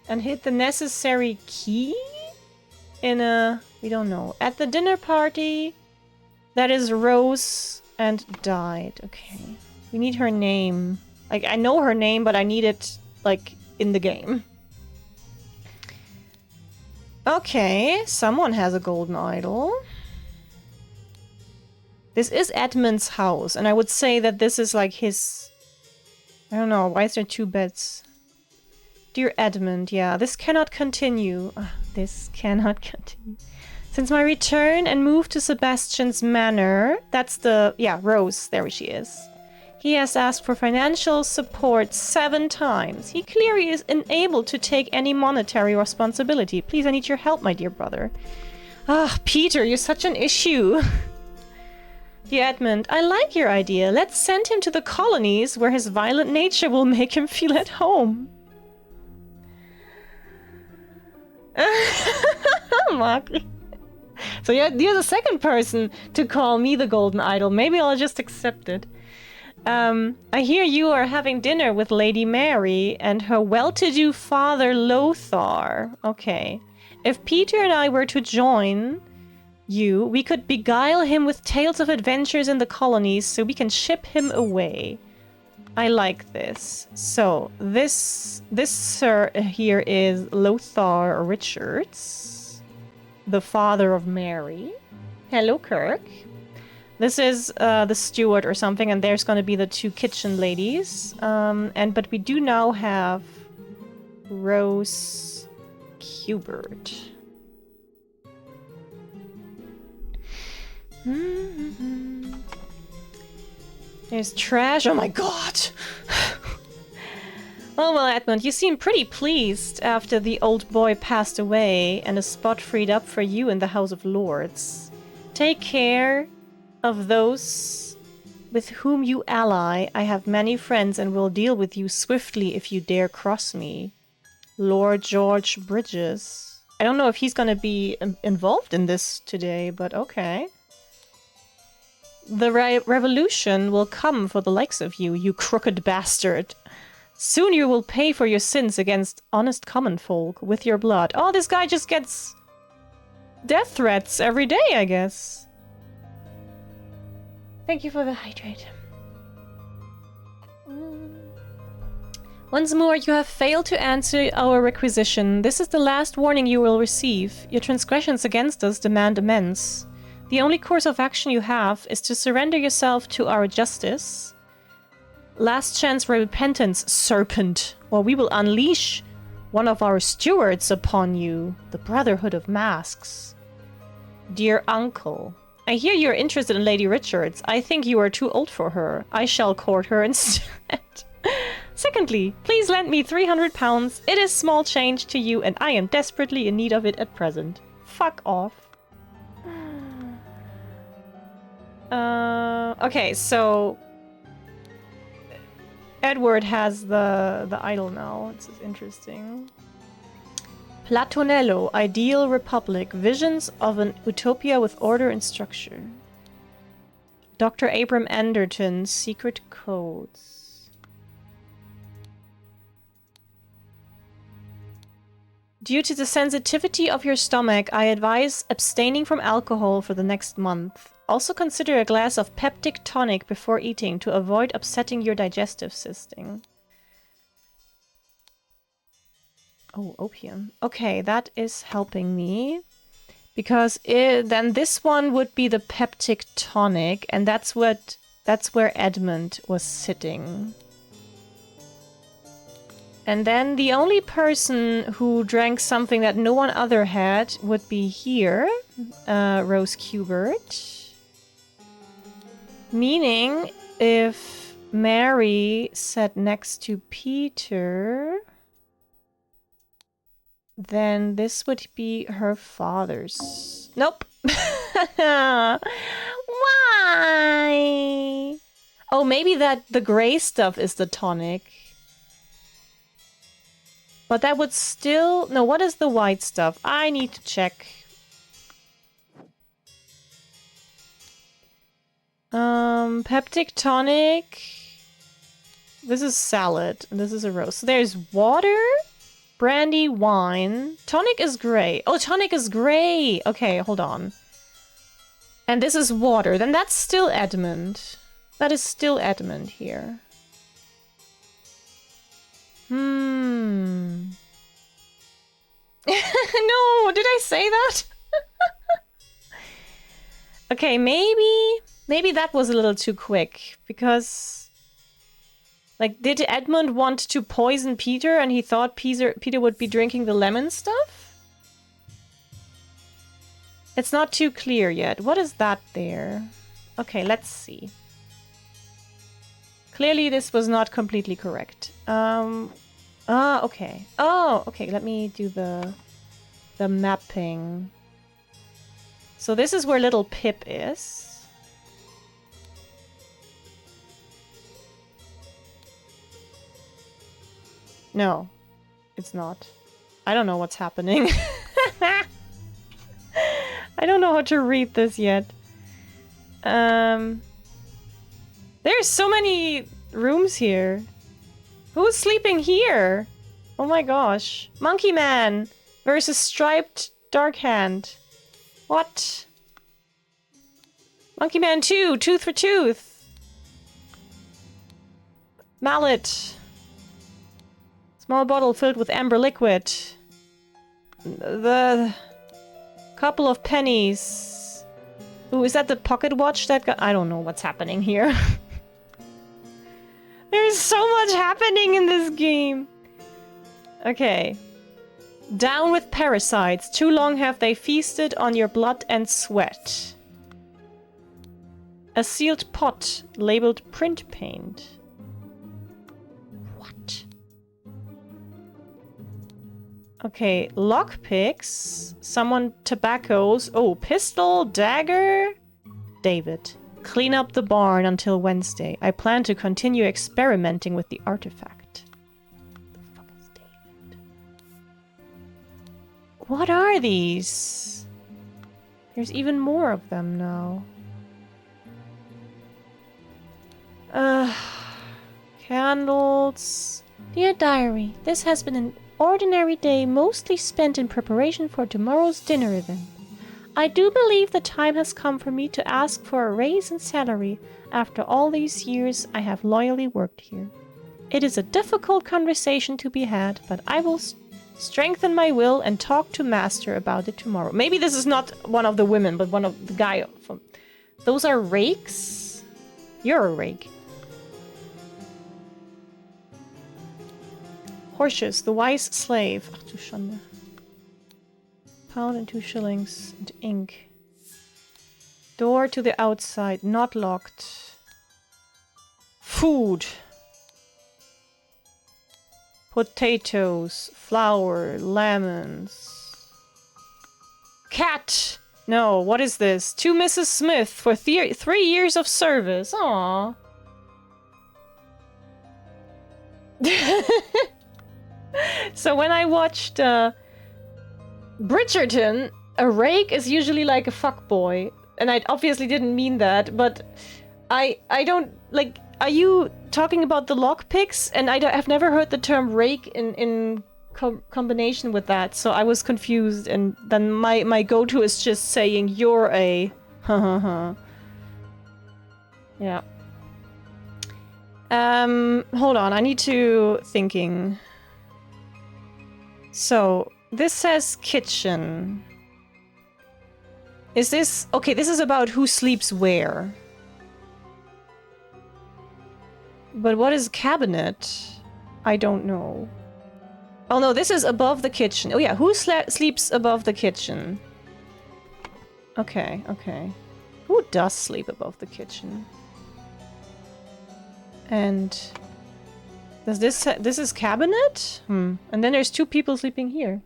A: And hit the necessary key in a... we don't know. At the dinner party, that is Rose and died. Okay. We need her name. Like, I know her name, but I need it, like, in the game. Okay, someone has a golden idol. This is Edmund's house, and I would say that this is like his... I don't know, why is there 2 beds? Dear Edmund, yeah, this cannot continue. This cannot continue. Since my return and move to Sebastian's manor, that's the... yeah, Rose, there she is. He has asked for financial support 7 times. He clearly is unable to take any monetary responsibility. Please, I need your help, my dear brother. Ah, Peter, you're such an issue. Dear Edmund, I like your idea. Let's send him to the colonies where his violent nature will make him feel at home. Mark. So you're the second person to call me the golden idol. Maybe I'll just accept it. I hear you are having dinner with Lady Mary and her well-to-do father Lothar. Okay. If Peter and I were to join you, we could beguile him with tales of adventures in the colonies so we can ship him away. I like this. So, this sir here is Lothar Richards, the father of Mary. Hello, Kirk. This is the steward or something, and there's going to be the 2 kitchen ladies. But we do now have Rose Kubert. There's trash. Oh my god! Oh well, Edmund, you seem pretty pleased after the old boy passed away and a spot freed up for you in the House of Lords. Take care of those with whom you ally. I have many friends and will deal with you swiftly if you dare cross me. Lord George Bridges. I don't know if he's gonna be involved in this today, but okay. The revolution will come for the likes of you, you crooked bastard. Soon you will pay for your sins against honest common folk with your blood. Oh, this guy just gets death threats every day, I guess. Thank you for the hydrate. Once more, you have failed to answer our requisition. This is the last warning you will receive. Your transgressions against us demand amends. The only course of action you have is to surrender yourself to our justice. Last chance for repentance, serpent, or we will unleash one of our stewards upon you, the Brotherhood of Masks. Dear uncle, I hear you are interested in Lady Richards. I think you are too old for her. I shall court her instead. Secondly, please lend me 300 pounds. It is small change to you and I am desperately in need of it at present. Fuck off. Okay, so Edward has the idol now. This is interesting. Platonello, Ideal Republic, Visions of an Utopia with Order and Structure. Dr. Abram Anderton, Secret Codes. Due to the sensitivity of your stomach, I advise abstaining from alcohol for the next month. Also consider a glass of peptic tonic before eating to avoid upsetting your digestive system. Oh, opium. Okay, that is helping me. Because then this one would be the peptic tonic, and that's where Edmund was sitting. And then the only person who drank something that no one other had would be here, Rose Kubert. Meaning, if Mary sat next to Peter, then this would be her father's. Nope. Why? Oh, maybe that the gray stuff is the tonic. But that would still... No, what is the white stuff? I need to check. Peptic tonic. This is salad. And this is a roast. So there's water, brandy, wine. Tonic is gray. Oh, tonic is gray. Okay, hold on. And this is water. Then that's still Edmund. That is still Edmund here. No, did I say that? Okay, maybe that was a little too quick, because like, did Edmund want to poison Peter and he thought Peter would be drinking the lemon stuff? It's not too clear yet. What is that there? Okay, let's see. Clearly this was not completely correct. Okay. Oh, okay, let me do the mapping. So this is where little Pip is. No, it's not. I don't know what's happening. I don't know how to read this yet. There's so many rooms here. Who's sleeping here? Oh my gosh. Monkey Man versus Striped Dark Hand. What? Monkey Man 2, Tooth for Tooth. Mallet. Small bottle filled with amber liquid. The couple of pennies. Ooh, is that the pocket watch that got... I don't know what's happening here. There's so much happening in this game. Okay. Down with parasites. Too long have they feasted on your blood and sweat. A sealed pot labeled print paint. What? Okay, lockpicks. Someone tobaccos. Oh, pistol, dagger. David. Clean up the barn until Wednesday. I plan to continue experimenting with the artifact. The fuck is David? What are these? There's even more of them now. Candles. Dear Diary, this has been an ordinary day mostly spent in preparation for tomorrow's dinner event. I do believe the time has come for me to ask for a raise in salary after all these years I have loyally worked here. It is a difficult conversation to be had, but I will strengthen my will and talk to Master about it tomorrow. Maybe this is not one of the women, but one of the guy from... Those are rakes? You're a rake. Horses, the wise slave. Ach du Schande. Pound and 2 shillings and ink. Door to the outside, not locked. Food. Potatoes, flour, lemons. Cat! No, what is this? To Mrs. Smith for 3 years of service. Aww. So when I watched Bridgerton, a rake is usually like a fuckboy. And I obviously didn't mean that, but I don't, like, are you talking about the lockpicks? And I've never heard the term rake in combination with that, so I was confused, and then my go-to is just saying, you're a... Yeah. Hold on, I need to... thinking... So, this says kitchen. Is this... Okay, this is about who sleeps where. But what is cabinet? I don't know. Oh no, this is above the kitchen. Oh yeah, who sleeps above the kitchen? Okay, okay. Who does sleep above the kitchen? And... Does this is cabinet? And then there's 2 people sleeping here.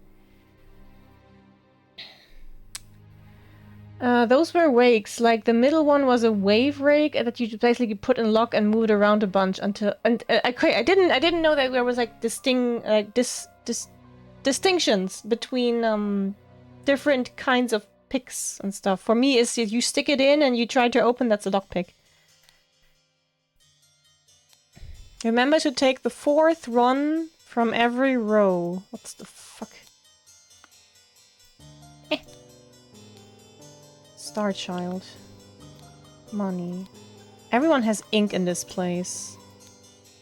A: Those were rakes. Like the middle one was a wave rake that you basically put in lock and moved around a bunch until. And I didn't know that there was like distinctions between different kinds of picks and stuff. For me, is you stick it in and you try to open. That's a lock pick. Remember to take the 4th run from every row. What's the fuck? Star Child. Money. Everyone has ink in this place.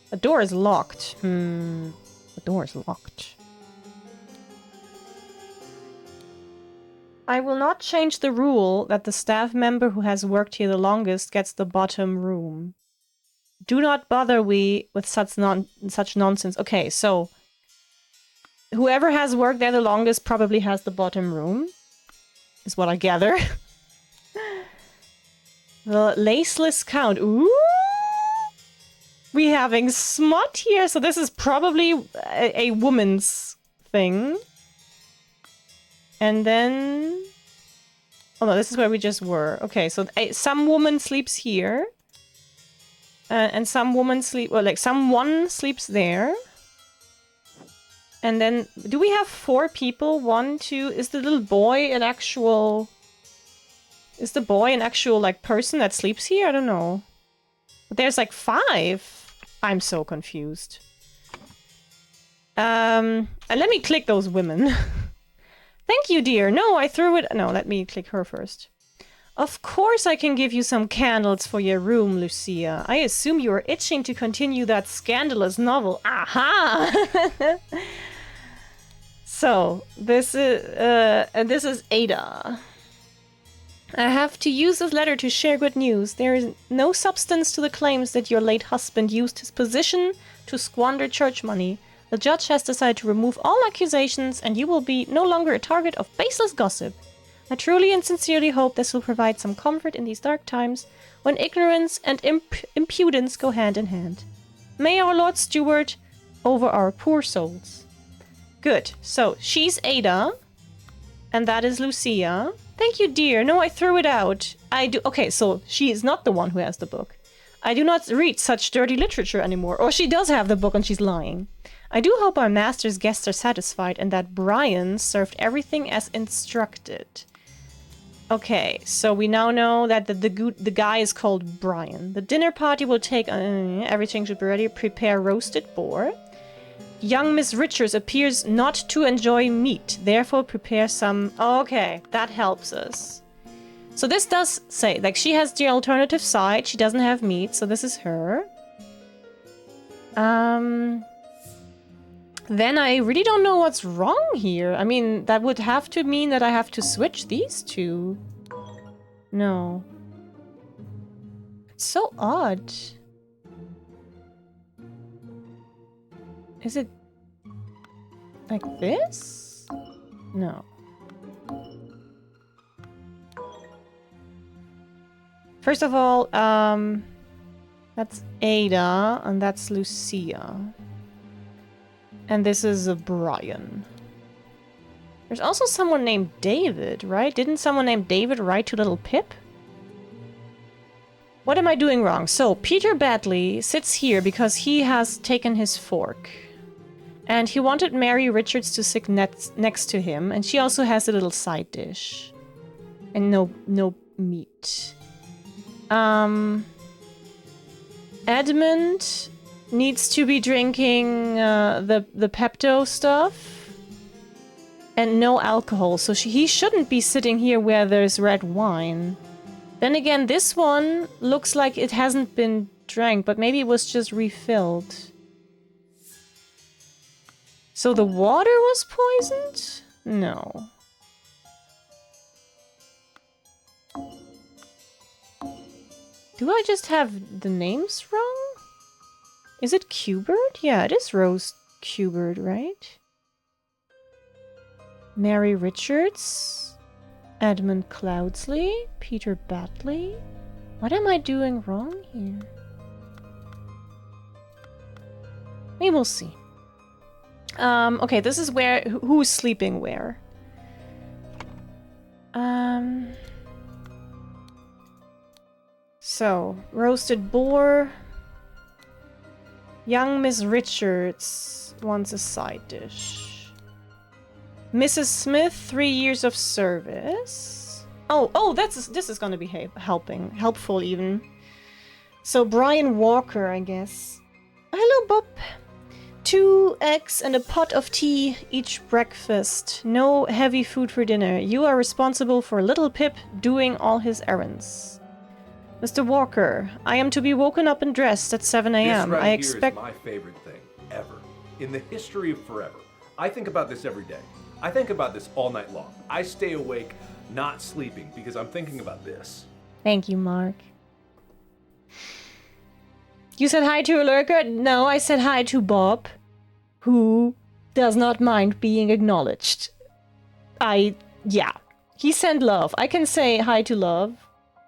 A: The door is locked. The door is locked. I will not change the rule that the staff member who has worked here the longest gets the bottom room. Do not bother we with such nonsense. Okay, so whoever has worked there the longest probably has the bottom room, is what I gather. The Laceless Count. Ooh! we having smut here? So this is probably a woman's thing. And then... Oh no, this is where we just were. Okay, so some woman sleeps here. And some woman sleep... Well, like, someone sleeps there. And then... Do we have 4 people? 1, 2... Is the little boy an actual... Is the boy an actual, like, person that sleeps here? I don't know. But there's, like, 5. I'm so confused. And let me click those women. Thank you, dear. No, I threw it... No, let me click her first. Of course I can give you some candles for your room, Lucia. I assume you are itching to continue that scandalous novel. Aha! So, this is Ada. I have to use this letter to share good news. There is no substance to the claims that your late husband used his position to squander church money. The judge has decided to remove all accusations, and you will be no longer a target of baseless gossip. I truly and sincerely hope this will provide some comfort in these dark times, when ignorance and impudence go hand in hand. May our Lord steward over our poor souls. Good. So, she's Ada, and that is Lucia. Thank you, dear. No, I threw it out. I do... Okay, so she is not the one who has the book. I do not read such dirty literature anymore. Or she does have the book and she's lying. I do hope our master's guests are satisfied and that Brian served everything as instructed. Okay, so we now know that the guy is called Brian. The dinner party will take... everything should be ready. Prepare roasted boar. Young Miss Richards appears not to enjoy meat. Therefore, prepare some... Okay, that helps us. So this does say, like, she has the alternative side. She doesn't have meat, so this is her. Then I really don't know what's wrong here. I mean, that would have to mean that I have to switch these two. No. It's so odd. Is it like this? No. First of all, that's Ada, and that's Lucia. And this is a Brian. There's also someone named David, right? Didn't someone named David write to little Pip? What am I doing wrong? So, Peter Badley sits here because he has taken his fork. And he wanted Mary Richards to sit next to him. And she also has a little side dish. And no meat. Edmund needs to be drinking the Pepto stuff. And no alcohol. So he shouldn't be sitting here where there's red wine. Then again, this one looks like it hasn't been drank. But maybe it was just refilled. So the water was poisoned? No. Do I just have the names wrong? Is it Qbert? Yeah, it is Rose Qbert, right? Mary Richards, Edmund Cloudsley, Peter Batley. What am I doing wrong here? We will see. Okay, this is where... Who's sleeping where? So, roasted boar. Young Miss Richards wants a side dish. Mrs. Smith, 3 years of service. Oh, this is gonna be helpful even. So Brian Walker, I guess. Hello, Bob. 2 eggs and a pot of tea each breakfast. No heavy food for dinner. You are responsible for little Pip doing all his errands. Mr. Walker, I am to be woken up and dressed at 7 a.m.
E: This right
A: I
E: here
A: expect...
E: is my favorite thing ever. In the history of forever. I think about this every day. I think about this all night long. I stay awake, not sleeping, because I'm thinking about this.
A: Thank you, Mark. You said hi to a lurker? No, I said hi to Bob, who does not mind being acknowledged. Yeah. He sent love. I can say hi to love.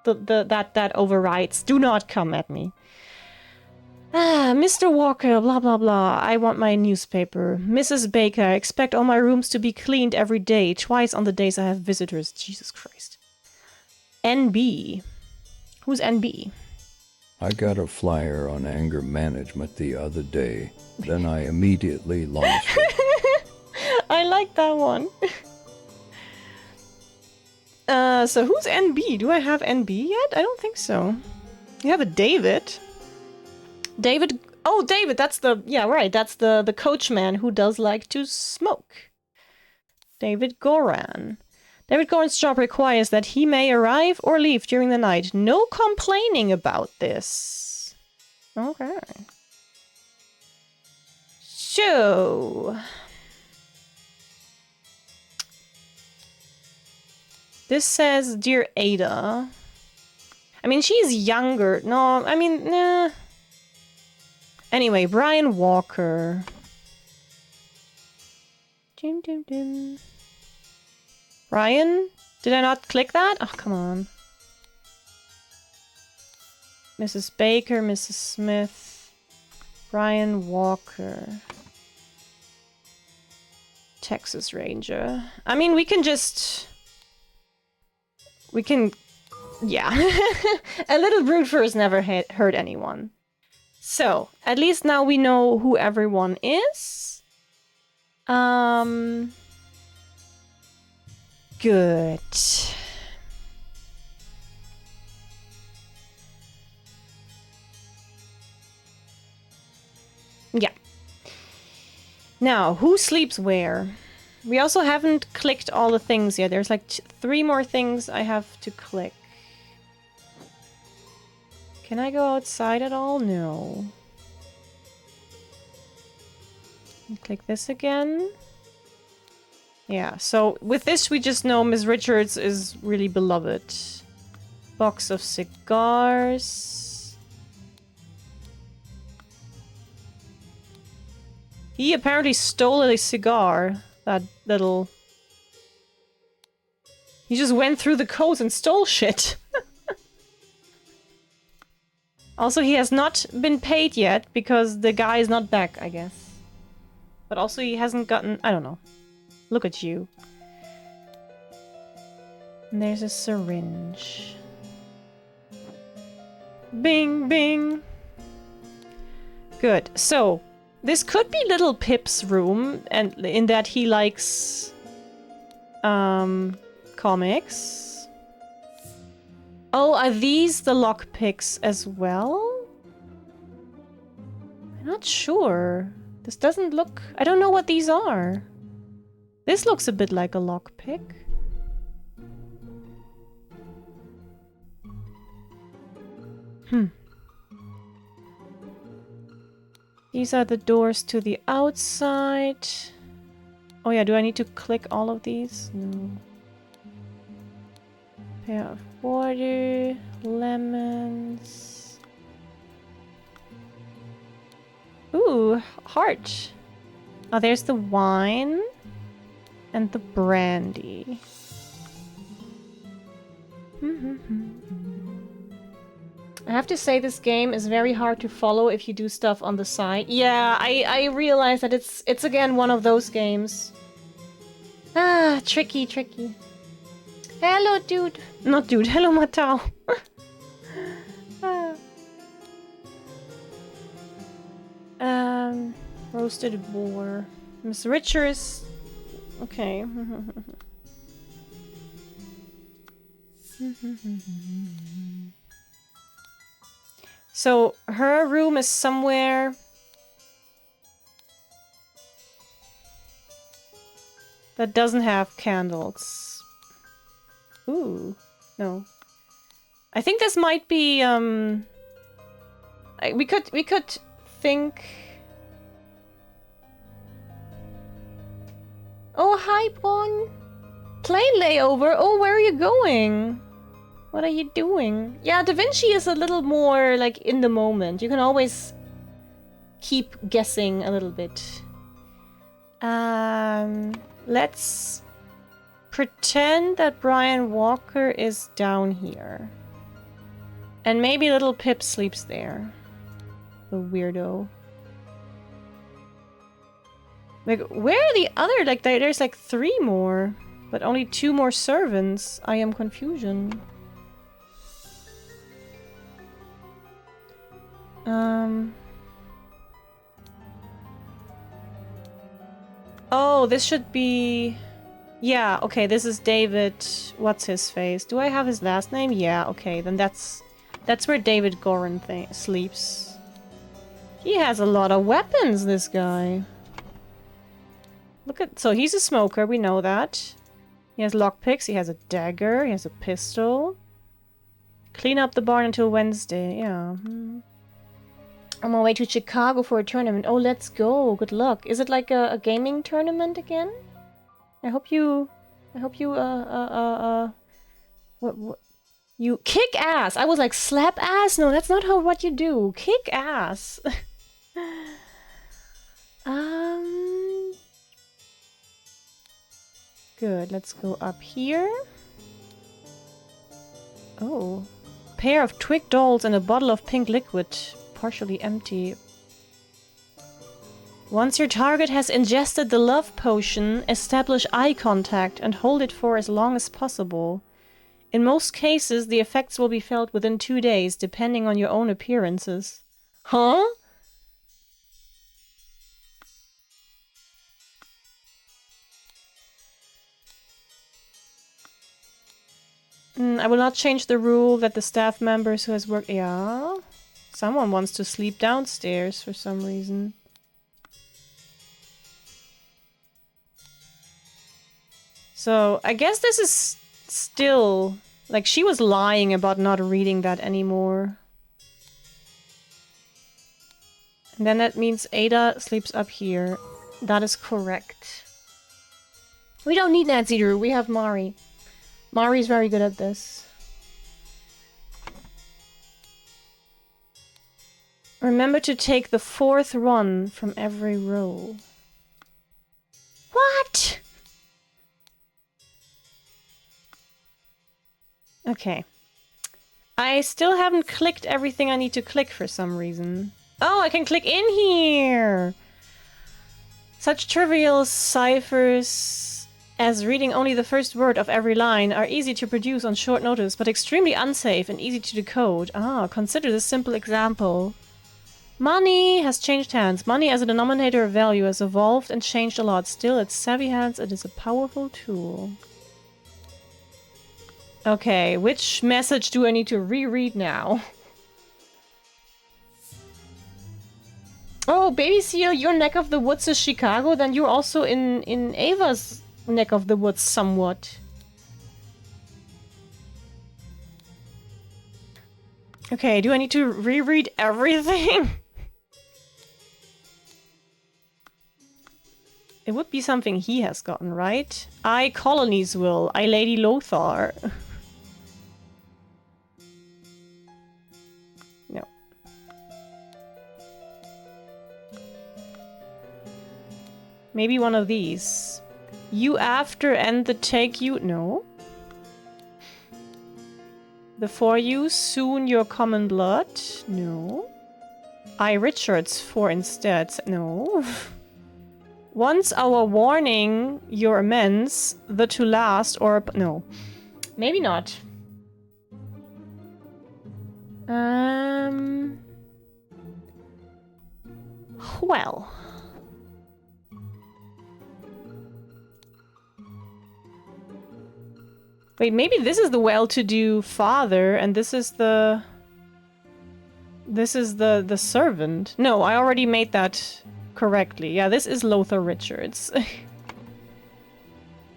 A: That overrides. Do not come at me. Ah, Mr. Walker, blah blah blah. I want my newspaper. Mrs. Baker, I expect all my rooms to be cleaned every day, twice on the days I have visitors. Jesus Christ. NB. Who's NB?
B: I got a flyer on anger management the other day. Then I immediately lost it.
A: I like that one. So who's NB? Do I have NB yet? I don't think so. You have a David. David. Oh, David. That's the. Yeah, right. That's the coachman who does like to smoke. David Goran. David Goran's job requires that he may arrive or leave during the night. No complaining about this. Okay. So. This says, Dear Ada. I mean, she's younger. No, I mean, nah. Anyway, Brian Walker. Dim, dim, dim. Brian? Did I not click that? Oh, come on. Mrs. Baker, Mrs. Smith. Brian Walker. Texas Ranger. I mean, we can just... We can... Yeah. A little brute force never hurt anyone. So, at least now we know who everyone is. Good. Yeah. Now, who sleeps where? We also haven't clicked all the things yet. There's like 3 more things I have to click. Can I go outside at all? No. Click this again. Yeah, so with this we just know Miss Richards is really beloved. Box of cigars. He apparently stole a cigar. That little... He just went through the codes and stole shit. Also, he has not been paid yet because the guy is not back, I guess. But also he hasn't gotten... I don't know. Look at you. And there's a syringe. Bing, bing. Good. So, this could be Little Pip's room, and in that he likes... comics. Oh, are these the lockpicks as well? I'm not sure. This doesn't look... I don't know what these are. This looks a bit like a lockpick. These are the doors to the outside. Oh yeah, do I need to click all of these? No. Pair of water, lemons. Ooh, heart. Oh, there's the wine and the brandy. I have to say this game is very hard to follow if you do stuff on the side. Yeah, I realize that it's again one of those games. Ah, tricky. Hello, dude. Not dude. Hello, Matao. Roasted boar. Miss Richards. Okay. So, her room is somewhere... that doesn't have candles. Ooh, no. I think this might be, we could think... Oh, hi, Bon! Plane layover! Oh, where are you going? What are you doing? Yeah, Da Vinci is a little more, like, in the moment. You can always keep guessing a little bit. Let's pretend that Brian Walker is down here. And maybe little Pip sleeps there. The weirdo. Like, where are the other? Like, there's like 3 more, but only 2 more servants. I am confusion. Oh, this should be... Yeah, okay, this is David... What's his face? Do I have his last name? Yeah, okay, then that's where David Goran sleeps. He has a lot of weapons, this guy. Look at... So he's a smoker, we know that. He has lockpicks, he has a dagger, he has a pistol. Clean up the barn until Wednesday, yeah. On my way to Chicago for a tournament. Oh, let's go. Good luck. Is it like a gaming tournament again? I hope you, what, you kick ass. I was like, slap ass? No, that's not what you do. Kick ass. Good, let's go up here. Oh. Pair of twig dolls and a bottle of pink liquid. Partially empty. Once your target has ingested the love potion, establish eye contact and hold it for as long as possible. In most cases, the effects will be felt within 2 days, depending on your own appearances. Huh? I will not change the rule that the staff members who has worked... Yeah... Someone wants to sleep downstairs for some reason. So, I guess this is still... Like, she was lying about not reading that anymore. And then that means Ada sleeps up here. That is correct. We don't need Nancy Drew, we have Mari. Mari's very good at this. Remember to take the 4th run from every row. What? Okay. I still haven't clicked everything I need to click for some reason. Oh, I can click in here! Such trivial ciphers as reading only the first word of every line are easy to produce on short notice, but extremely unsafe and easy to decode. Consider this simple example. Money has changed hands. Money as a denominator of value has evolved and changed a lot. Still, its savvy hands, it is a powerful tool. Okay, which message do I need to reread now? Oh, Baby Seal, your neck of the woods is Chicago, then you're also in Ava's neck of the woods somewhat. Okay, do I need to reread everything? It would be something he has gotten, right? I colonies will. I Lady Lothar. No. Maybe one of these. You after and the take you... No. The for you, soon your common blood? No. I Richards for instead? No. Once our warning, your amends, the to last, or... No. Maybe not. Well. Wait, maybe this is the well-to-do father, and this is the... This is the servant. No, I already made that correctly. Yeah, this is Lothar Richards.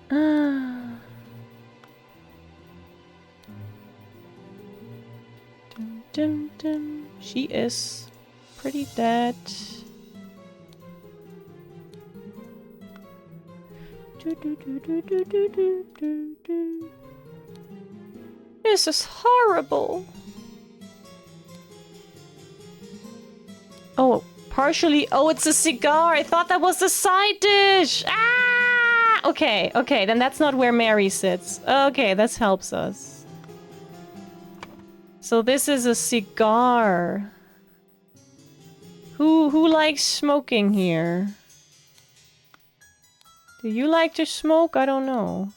A: Dun, dun, dun. She is pretty dead. This is horrible. Oh, partially. Oh, it's a cigar. I thought that was the side dish. Ah! Okay, okay. Then that's not where Mary sits. Okay, this helps us. So this is a cigar. Who likes smoking here? Do you like to smoke? I don't know.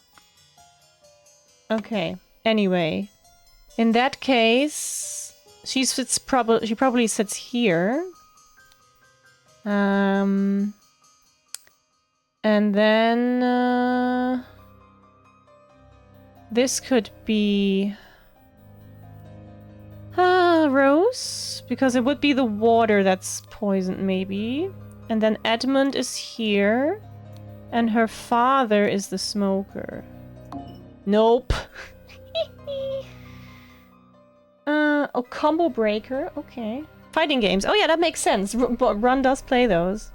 A: Okay. Anyway, in that case, she probably sits here. And then this could be Rose, because it would be the water that's poisoned, maybe. And then Edmund is here, and her father is the smoker. Nope. Oh, combo breaker. Okay. Fighting games. Oh yeah, that makes sense. Run does play those.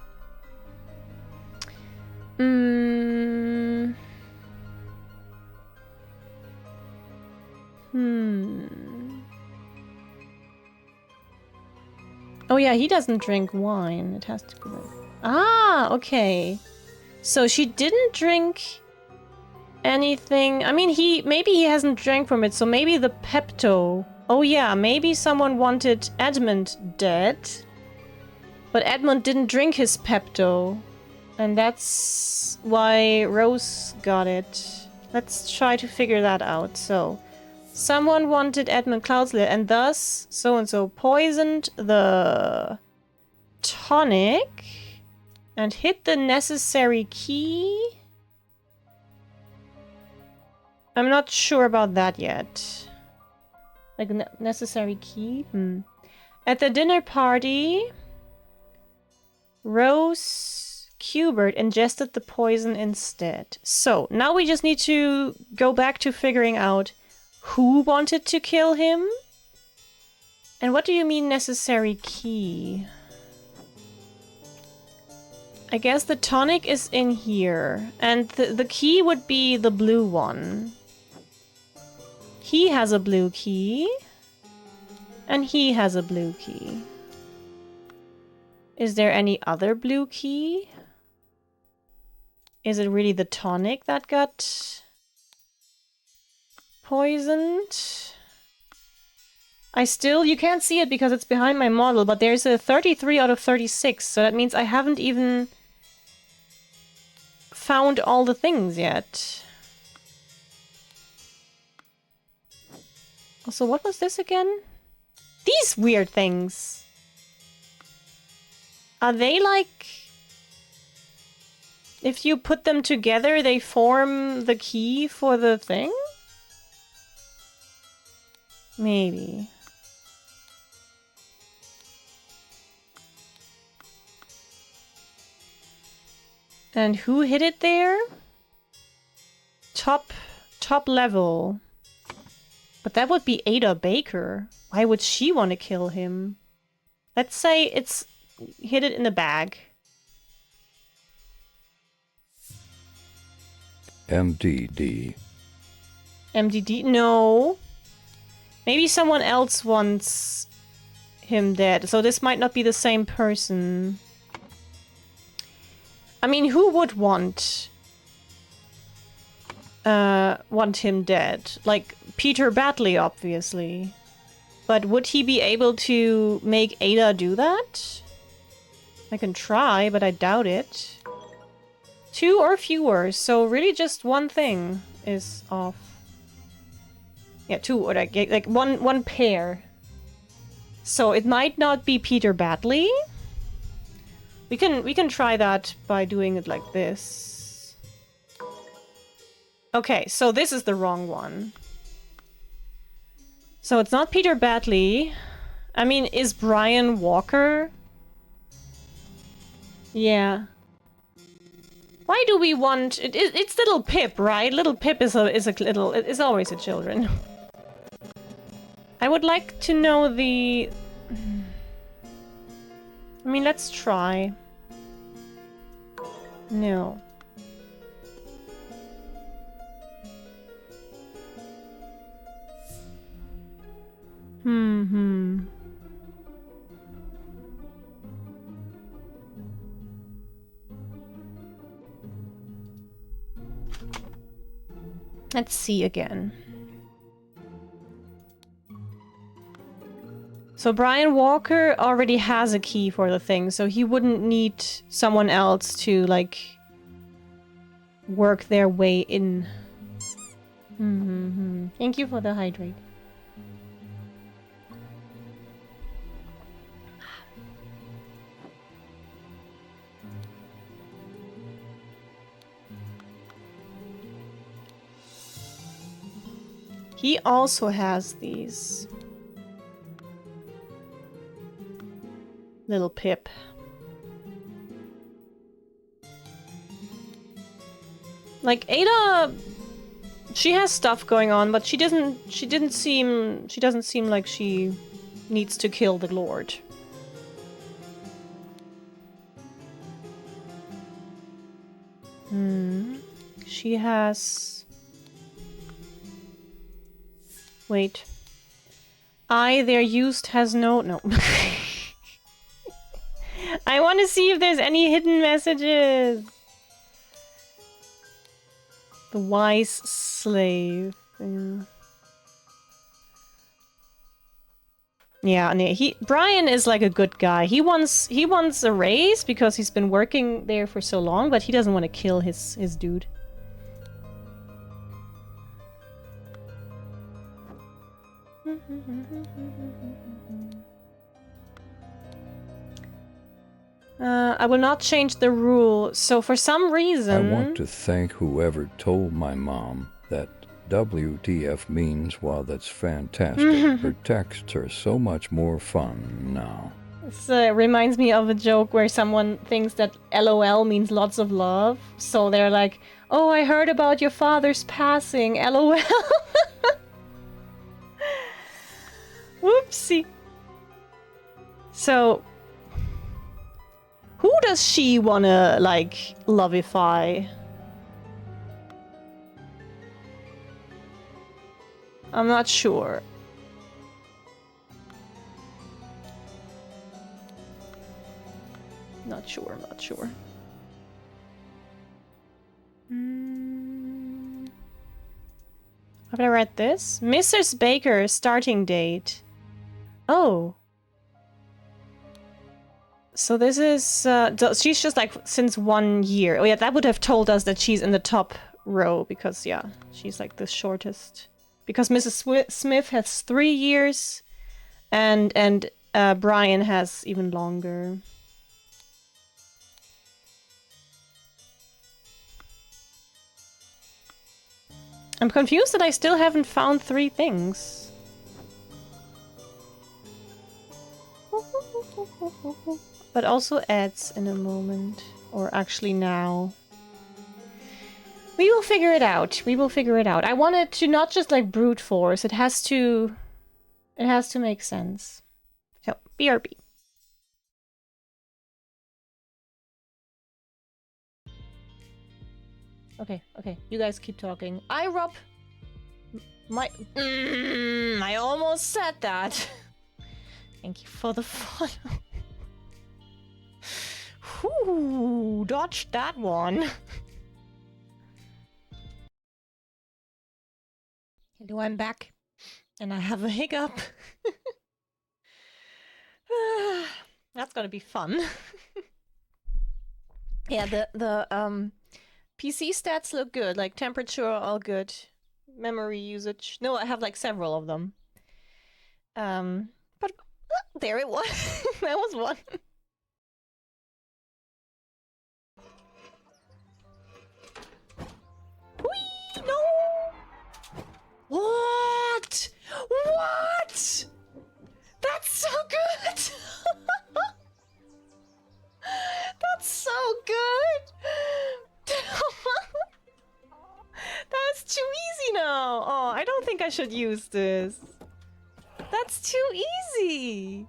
A: Oh yeah, he doesn't drink wine. It has to be... Ah, okay. So she didn't drink anything... I mean, maybe he hasn't drank from it, so maybe the Pepto... Oh yeah, maybe someone wanted Edmund dead. But Edmund didn't drink his Pepto. And that's why Rose got it. Let's try to figure that out. So, someone wanted Edmund Cloudslayer, and thus so-and-so poisoned the tonic and hit the necessary key. I'm not sure about that yet. Like, necessary key? At the dinner party, Rose Cubert ingested the poison instead. So, now we just need to go back to figuring out who wanted to kill him. And what do you mean necessary key? I guess the tonic is in here. And the key would be the blue one. He has a blue key. And he has a blue key. Is there any other blue key? Is it really the tonic that got poisoned? You can't see it because it's behind my model, but there's a 33 out of 36, so that means I haven't even found all the things yet. Also, what was this again? These weird things. Are they like... If you put them together, they form the key for the thing? Maybe. And who hid it there? Top level. But that would be Ada Baker. Why would she want to kill him? Let's say it's hid it in the bag.
B: MDD.
A: MDD? No. Maybe someone else wants him dead. So this might not be the same person. I mean, who would want him dead? Like, Peter Batley, obviously. But would he be able to make Ada do that? I can try, but I doubt it. 2 or fewer, so really just one thing is off. Yeah, 2, or like one pair. So it might not be Peter Batley. We can try that by doing it like this. Okay, so this is the wrong one. So it's not Peter Batley. I mean, is Brian Walker? Yeah. Why do we want... It's little Pip, right? Little Pip is always a children. I would like to know the... I mean, let's try. No. Let's see again. So Brian Walker already has a key for the thing, so he wouldn't need someone else to, like, work their way in. Thank you for the hydrate. He also has these. Little Pip. Like, Ada, she has stuff going on, but she doesn't seem like she needs to kill the Lord. She has... Wait. Their used has no... I want to see if there's any hidden messages. The wise slave. Yeah, Brian is like a good guy. He wants a raise because he's been working there for so long, but he doesn't want to kill his dude. I will not change the rule. So for some reason...
B: I want to thank whoever told my mom that WTF means, while that's fantastic, her texts are so much more fun now.
A: This reminds me of a joke where someone thinks that LOL means lots of love. So they're like, oh, I heard about your father's passing, LOL. Whoopsie. So... who does she wanna, like, lovify? I'm not sure. Not sure. Have I read this? Mrs. Baker, starting date. Oh. So this is, she's just like since 1 year. Oh yeah, that would have told us that she's in the top row because, yeah, she's like the shortest. Because Mrs. Smith has 3 years and Brian has even longer. I'm confused that I still haven't found 3 things. But also ads in a moment. Or actually now. We will figure it out. I want it to not just like brute force. It has to make sense. So, BRB. Okay. You guys keep talking. I almost said that. Thank you for the follow. Whew, dodged that one. Hello, I'm back. And I have a hiccup. That's gonna be fun. Yeah, the PC stats look good, like temperature, all good. Memory usage. No, I have like several of them. But there it was. That was one. Whee! No! What? What? That's so good! That's so good! That's too easy now! Oh, I don't think I should use this. That's too easy!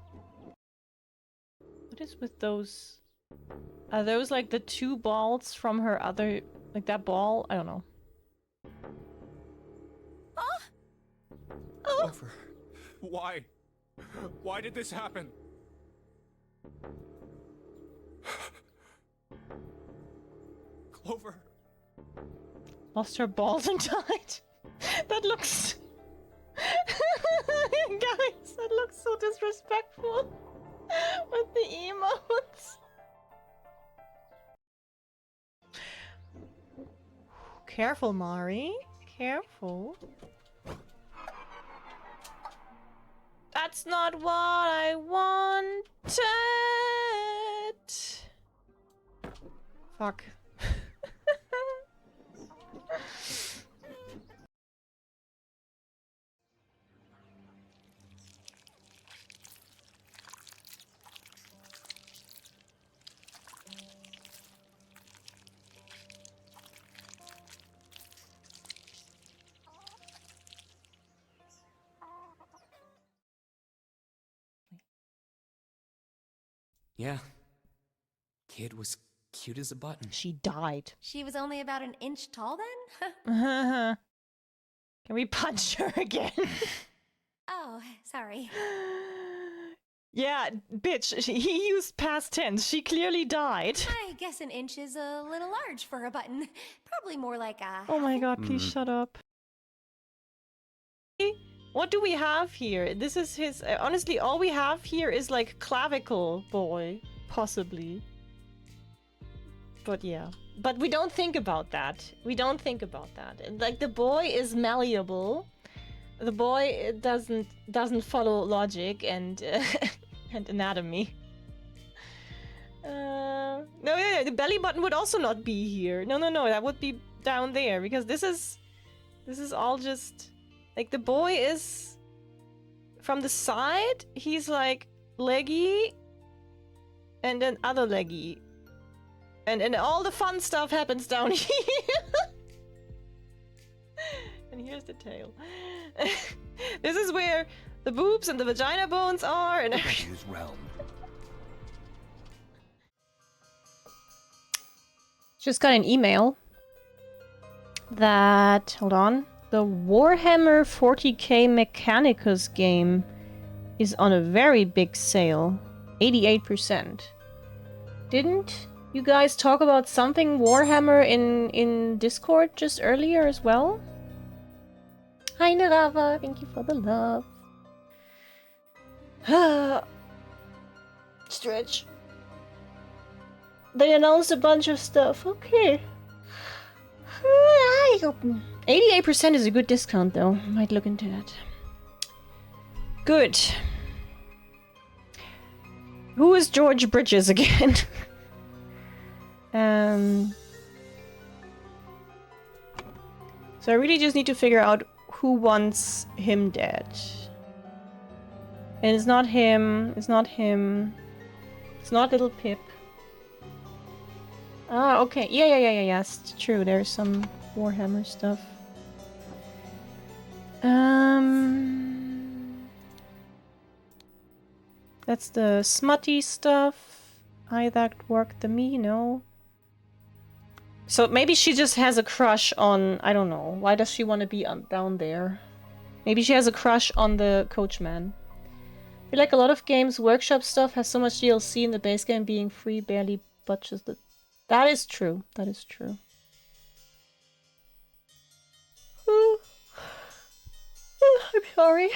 A: What is with those? Are those like the 2 balls from her other... like that ball? I don't know. Oh.
C: Clover, why? Why did this happen? Clover.
A: Lost her balls and died. That looks... Guys, that looks so disrespectful with the emotes. Careful, Mari. Careful. That's not what I wanted. Fuck.
F: Yeah. Kid was cute as a button.
A: She died.
G: She was only about an inch tall then?
A: Can we punch her again?
G: Oh, sorry.
A: Yeah, bitch, he used past tense. She clearly died.
G: I guess an inch is a little large for a button. Probably more like a...
A: Oh my god, please shut up. What do we have here? This is his... honestly, all we have here is like clavicle boy, possibly. But yeah. But we don't think about that. We don't think about that. Like, the boy is malleable. The boy doesn't follow logic and and anatomy. No, yeah, the belly button would also not be here. No, that would be down there because this is all just like the boy is from the side. He's like leggy, and then other leggy, and all the fun stuff happens down here. And here's the tail. This is where the boobs and the vagina bones are, and everything.
C: realm.
A: Just got an email that, hold on, the Warhammer 40k Mechanicus game is on a very big sale, 88%. Didn't you guys talk about something Warhammer in Discord just earlier as well? Hi Narava, thank you for the love. Stretch. They announced a bunch of stuff. Okay. 88% is a good discount, though. Might look into that. Good. Who is George Bridges again? So I really just need to figure out who wants him dead. And it's not him. It's not him. It's not little Pip. Ah, okay. Yeah. It's true. There's some Warhammer stuff. That's the smutty stuff. I that worked the me, no. So maybe she just has a crush on, I don't know. Why does she want to be down there? Maybe she has a crush on the coachman. I feel like a lot of games workshop stuff has so much DLC in the base game being free barely budges the... That is true. That is true. I'm sorry.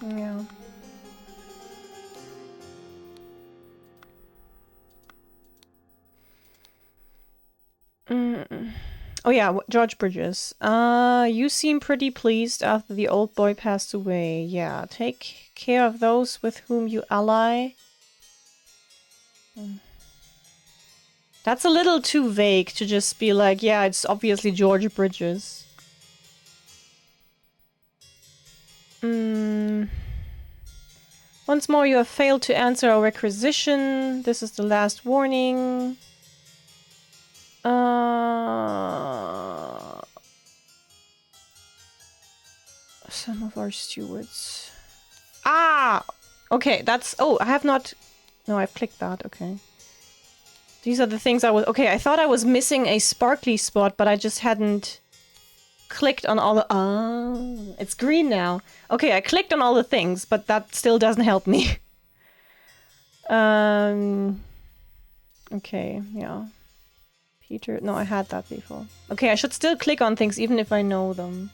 A: Yeah. Oh yeah, George Bridges. You seem pretty pleased after the old boy passed away. Yeah, take care of those with whom you ally. That's a little too vague to just be like, yeah, it's obviously George Bridges. Once more, you have failed to answer our requisition. This is the last warning. Some of our stewards. Ah! Okay, that's... Oh, I have not... No, I've clicked that. Okay. These are the things I was... Okay, I thought I was missing a sparkly spot, but I just hadn't clicked on all the... Oh, it's green now. Okay, I clicked on all the things, but that still doesn't help me. Okay, yeah. Peter... No, I had that before. Okay, I should still click on things even if I know them.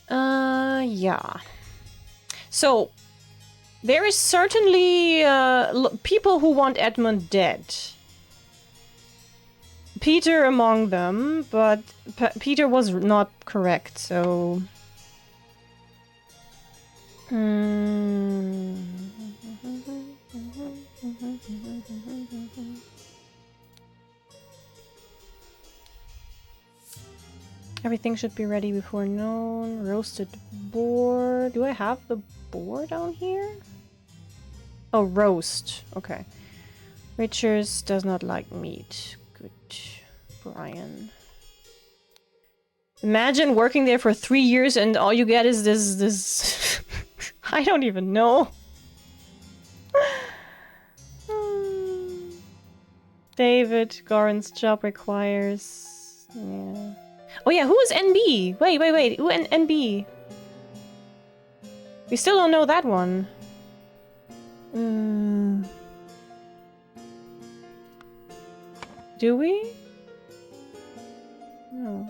A: Yeah. So, there is certainly people who want Edmund dead. Peter among them, but Peter was not correct, so... Everything should be ready before noon. Roasted boar. Do I have the boar down here? Oh, roast. Okay. Richards does not like meat. Good. Brian. Imagine working there for 3 years and all you get is this... I don't even know. David, Goran's job requires... Yeah. Oh yeah, who is NB? Wait. Who NB? We still don't know that one. Do we? No.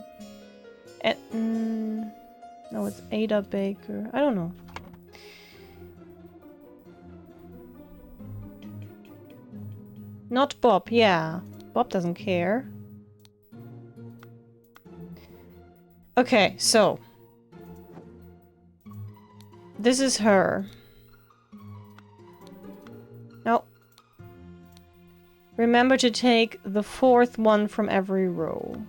A: No, it's Ada Baker. I don't know. Not Bob, yeah. Bob doesn't care. Okay, so. This is her. Now, remember to take the 4th one from every row.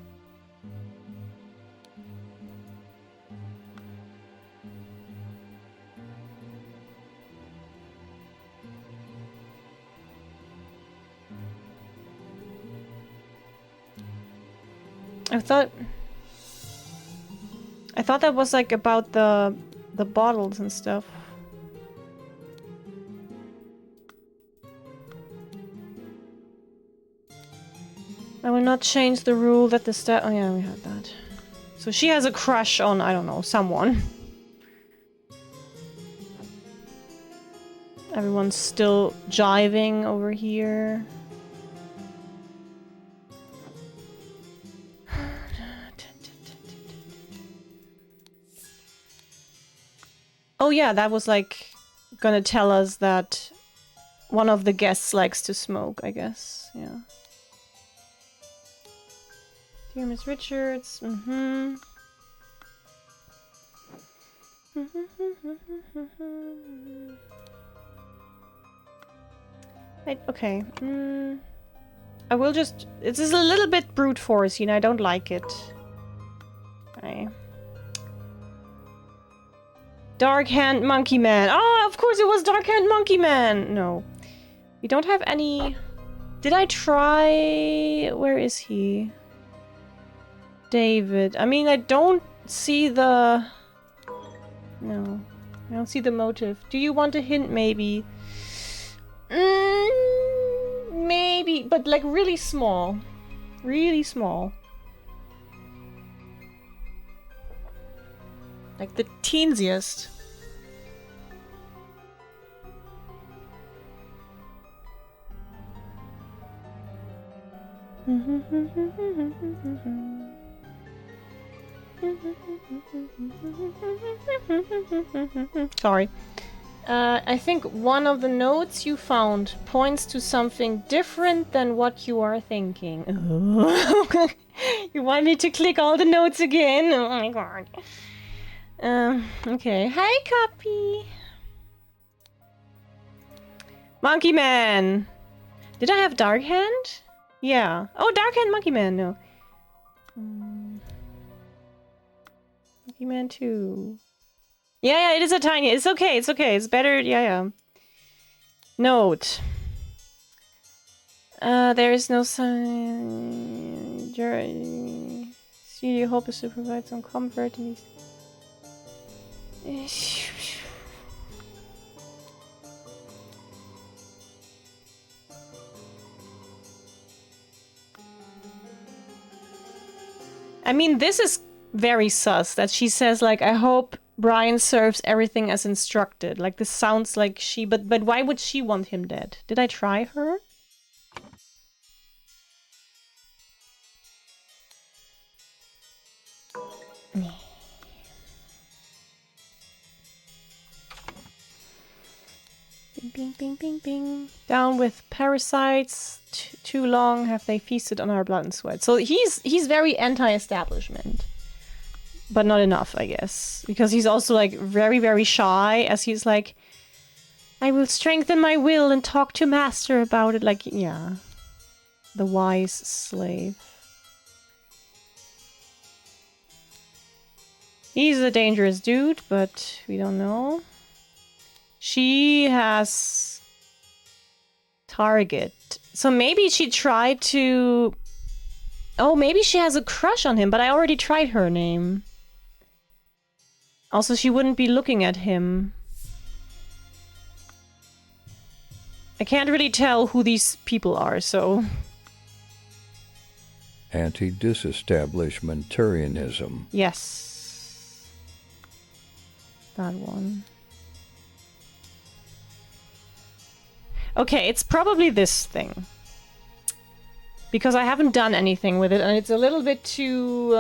A: I thought that was like about the bottles and stuff. I will not change the rule that the oh yeah, we had that. So she has a crush on, I don't know, someone. Everyone's still jiving over here. Oh yeah, that was like gonna tell us that one of the guests likes to smoke, I guess. Yeah. Dear Miss Richards. Okay. I will just... This is a little bit brute force, you know, I don't like it. Okay. Dark Hand Monkey Man. Oh, of course it was Dark Hand Monkey Man. No. We don't have any... Did I try... Where is he? David. I mean, I don't see the... No. I don't see the motive. Do you want a hint, maybe? Maybe, but like really small. Really small. Like the teensiest. Sorry. I think one of the notes you found points to something different than what you are thinking. You want me to click all the notes again? Oh my god. Okay. Hi, copy. Monkey Man. Did I have Dark Hand? Yeah. Oh, Dark Hand Monkey Man. No. Monkey Man 2. Yeah, it is a tiny. It's okay. It's okay. It's better. Yeah. Note. There is no sign. Studio hope is to provide some comfort in these. I mean, this is very sus that she says, like, I hope Brian serves everything as instructed. Like, this sounds like she... But why would she want him dead? Did I try her? Bing, bing, bing, bing, bing. Down with parasites. Too long have they feasted on our blood and sweat. So he's very anti-establishment. But not enough, I guess. Because he's also, like, very, very shy, as he's like, I will strengthen my will and talk to Master about it. Like, yeah. The wise slave. He's a dangerous dude, but we don't know. She has... target. So maybe she tried to... Oh, maybe she has a crush on him, but I already tried her name. Also, she wouldn't be looking at him. I can't really tell who these people are, so...
B: Anti-disestablishmentarianism.
A: Yes. That one. Okay, it's probably this thing. Because I haven't done anything with it, and it's a little bit too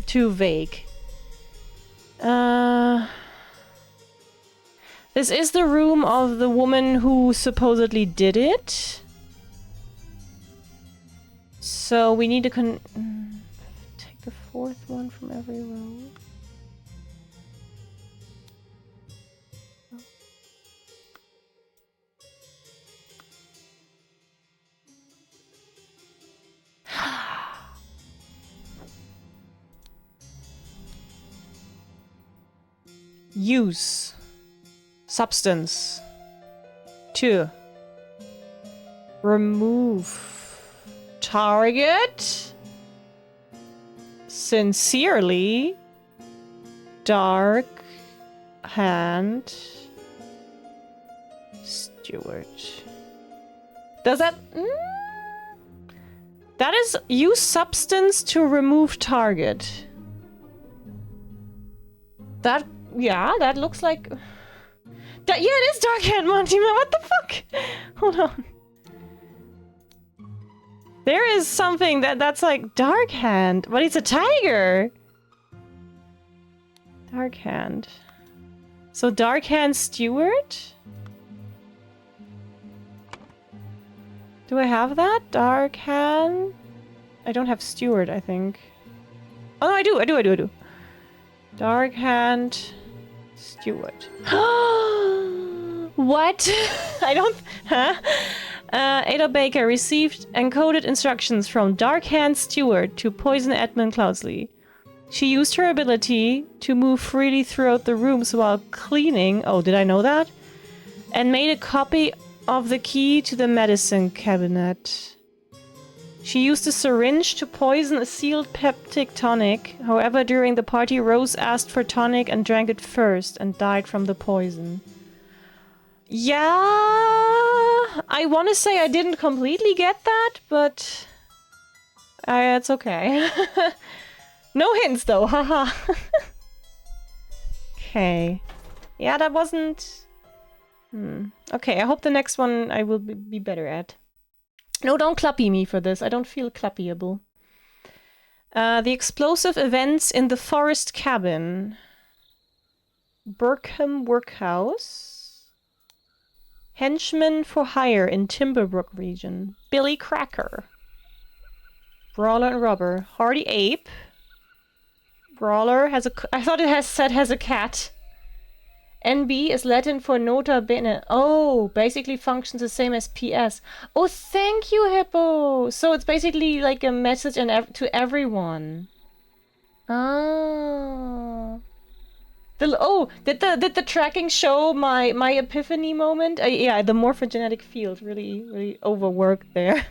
A: vague. This is the room of the woman who supposedly did it. So we need to take the fourth one from every row. Use. Substance. 2. Remove. Target. Sincerely. Dark. Hand. Steward. Does that... That is use substance to remove target. That... Yeah, that looks like... Yeah, it is Dark Hand, Monty. What the fuck? Hold on. There is something that's like Dark Hand, but it's a tiger. Dark Hand. So Dark Hand Steward? Do I have that? Dark Hand? I don't have Steward, I think. Oh no, I do. Dark Hand Steward. What? I don't... Huh? Ada Baker received encoded instructions from Dark Hand Steward to poison Edmund Cloudsley. She used her ability to move freely throughout the rooms while cleaning... Oh, did I know that? And made a copy of the key to the medicine cabinet. She used a syringe to poison a sealed peptic tonic. However, during the party, Rose asked for tonic and drank it first and died from the poison. Yeah, I want to say I didn't completely get that, but it's okay. No hints though, haha. Okay. Yeah, that wasn't... Okay, I hope the next one I will be better at. No, don't clappy me for this. I don't feel clappyable. The explosive events in the forest cabin. Burkham Workhouse. Henchman for hire in Timberbrook region. Billy Cracker. Brawler and Robber. Hardy Ape. Brawler has a... I thought it has a cat. NB is Latin for nota bene. Oh, basically functions the same as PS. Oh, thank you, Hippo. So it's basically like a message to everyone. Ah. Did the tracking show my epiphany moment? Yeah, the morphogenetic field really overworked there.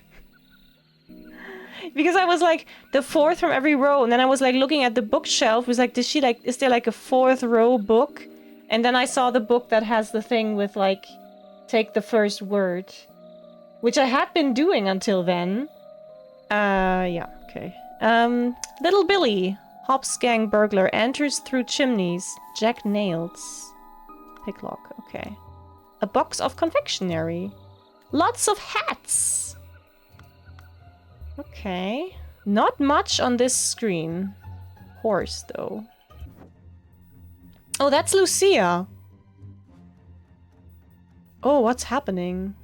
A: Because I was like the fourth from every row, and then I was like looking at the bookshelf. Was like, is there like a fourth row book? And then I saw the book that has the thing with, like, take the first word. Which I had been doing until then. Yeah, okay. Little Billy. Hops gang burglar enters through chimneys. Jack nails. Picklock, okay. A box of confectionery. Lots of hats! Okay. Not much on this screen. Horse, though. Oh, that's Lucia! Oh, what's happening?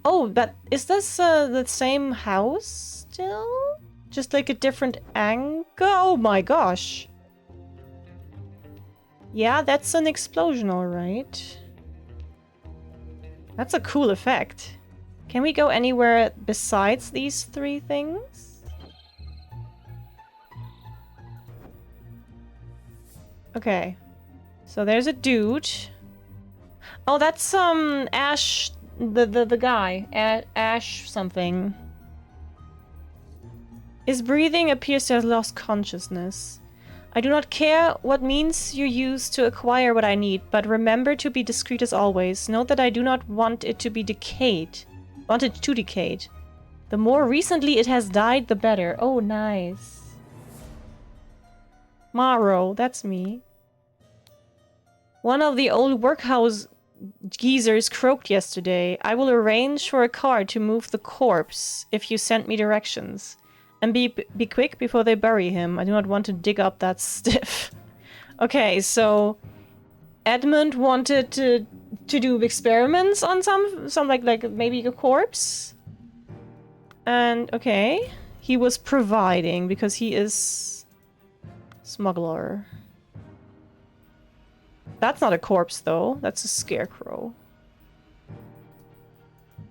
A: Oh, but is this the same house still? Just like a different angle? Oh my gosh! Yeah, that's an explosion, alright. That's a cool effect. Can we go anywhere besides these three things? Okay. So there's a dude. Oh, that's Ash, the guy. Ash something. His breathing appears to have lost consciousness. I do not care what means you use to acquire what I need, but remember to be discreet as always. Note that I do not want it to be decayed. Want it to decayed. The more recently it has died, the better. Oh, nice. Maro, that's me. One of the old workhouse geezers croaked yesterday. I will arrange for a car to move the corpse if you send me directions. And be quick before they bury him. I do not want to dig up that stiff. Okay, so Edmund wanted to do experiments on some like maybe a corpse. And okay, he was providing because he is smuggler. That's not a corpse though. That's a scarecrow.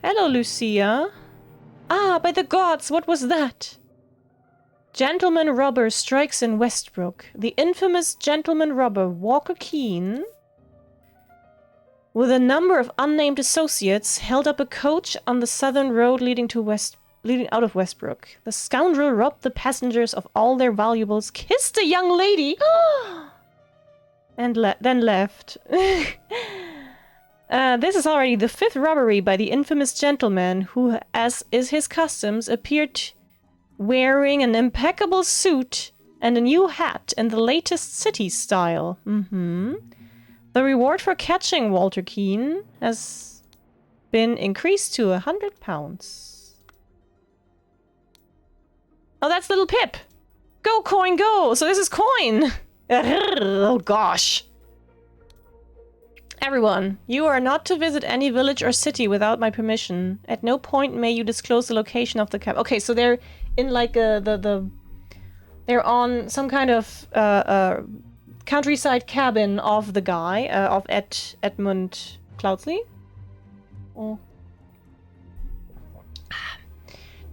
A: Hello, Lucia. Ah, by the gods, what was that? Gentleman robber strikes in Westbrook. The infamous gentleman robber Walker Keane, with a number of unnamed associates, held up a coach on the southern road leading out of Westbrook. The scoundrel robbed the passengers of all their valuables, kissed a young lady, and then left. This is already the 5th robbery by the infamous gentleman who, as is his customs, appeared wearing an impeccable suit and a new hat in the latest city style. The reward for catching Walter Keane has been increased to £100. Oh, that's little Pip! Go, coin, go! So this is coin! Oh gosh. Everyone, you are not to visit any village or city without my permission. At no point may you disclose the location of the camp. Okay, so they're in like they're on some kind of countryside cabin of the guy, of Edmund Cloudsley. Oh.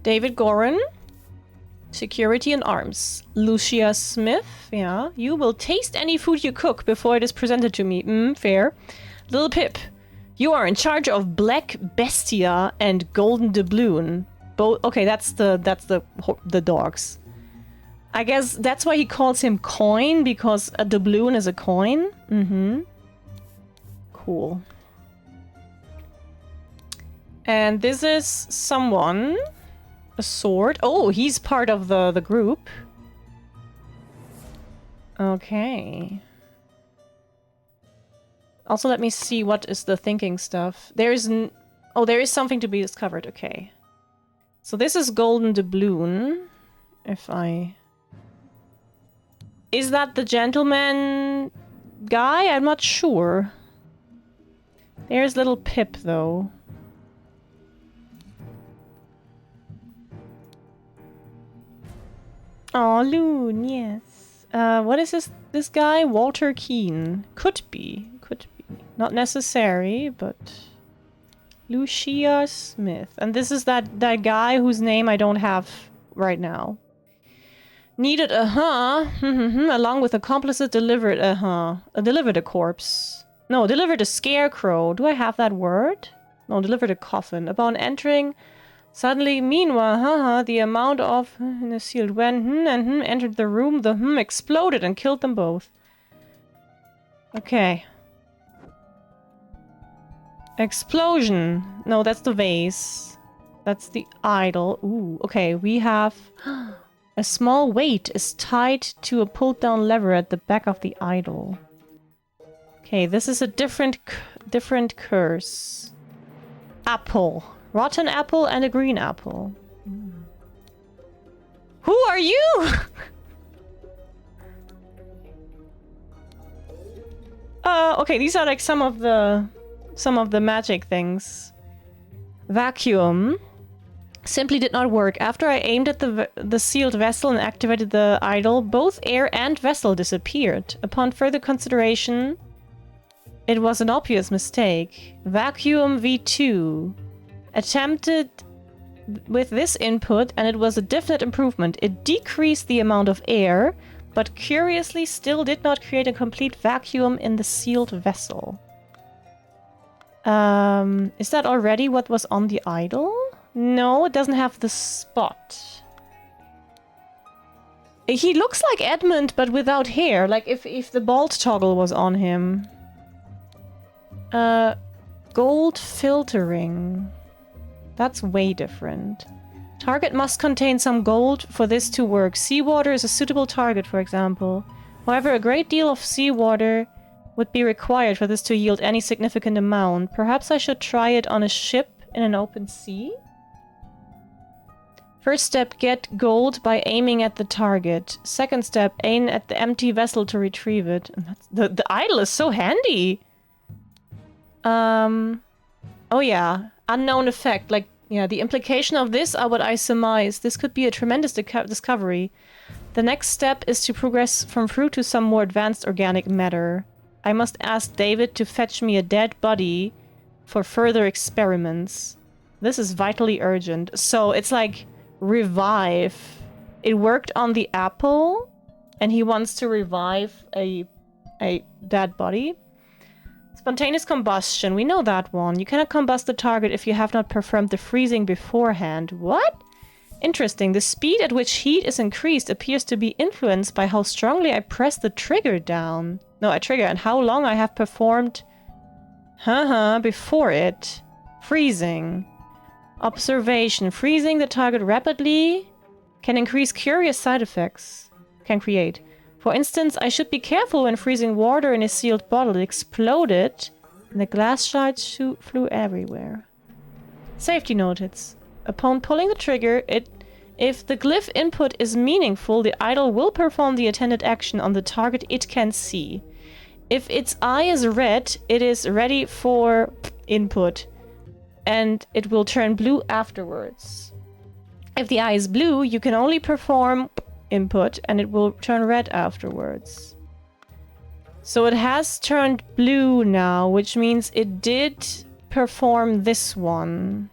A: David Gorin. Security and arms. Lucia Smith. Yeah. You will taste any food you cook before it is presented to me. Fair. Little Pip. You are in charge of Black Bestia and Golden Doubloon. Both. Okay, that's the dogs. I guess that's why he calls him Coin, because a doubloon is a coin. Cool. And this is someone. A sword. Oh, he's part of the group. Okay. Also, let me see what is the thinking stuff. There is there is something to be discovered. Okay. So this is Golden Doubloon. Is that the gentleman guy? I'm not sure. There's little Pip, though. Oh, Loon, yes. What is this guy? Walter Keane. Could be. Not necessary, but... Lucia Smith. And this is that guy whose name I don't have right now. Needed along with accomplices delivered delivered a corpse. No, delivered a scarecrow. Do I have that word? No, delivered a coffin. Upon entering, suddenly, meanwhile, the amount of in the sealed when entered the room, the exploded and killed them both. Okay. Explosion. No, that's the vase. That's the idol. Ooh, okay, we have a A small weight is tied to a pulled-down lever at the back of the idol. Okay, this is a different curse. Apple. Rotten apple and a green apple. Who are you? Okay, these are like some of the magic things. Vacuum simply did not work. After I aimed at the sealed vessel and activated the idol, both air and vessel disappeared. Upon further consideration, it was an obvious mistake. Vacuum V2. Attempted with this input, and it was a definite improvement. It decreased the amount of air, but curiously still did not create a complete vacuum in the sealed vessel. Is that already what was on the idol? No, it doesn't have the spot. He looks like Edmund, but without hair. Like if the bald toggle was on him. Gold filtering. That's way different. Target must contain some gold for this to work. Seawater is a suitable target, for example. However, a great deal of seawater would be required for this to yield any significant amount. Perhaps I should try it on a ship in an open sea? First step, get gold by aiming at the target. Second step, aim at the empty vessel to retrieve it. The idol is so handy! Oh yeah. Unknown effect. Like, yeah, the implication of this are what I surmise. This could be a tremendous discovery. The next step is to progress from fruit to some more advanced organic matter. I must ask David to fetch me a dead body for further experiments. This is vitally urgent. So it's like revive. It worked on the apple, and he wants to revive a dead body. Spontaneous combustion. We know that one. You cannot combust the target if you have not performed the freezing beforehand. What? Interesting. The speed at which heat is increased appears to be influenced by how strongly I press the trigger down. No, trigger, and how long I have performed before it. Freezing. Observation. Freezing the target rapidly can increase curious side effects. Can create. For instance, I should be careful when freezing water in a sealed bottle. It exploded, and the glass shards flew everywhere. Safety notice. Upon pulling the trigger, if the glyph input is meaningful, the idol will perform the intended action on the target it can see. If its eye is red, it is ready for input, and it will turn blue afterwards. If the eye is blue, you can only perform input, and it will turn red afterwards. So it has turned blue now, which means it did perform this one.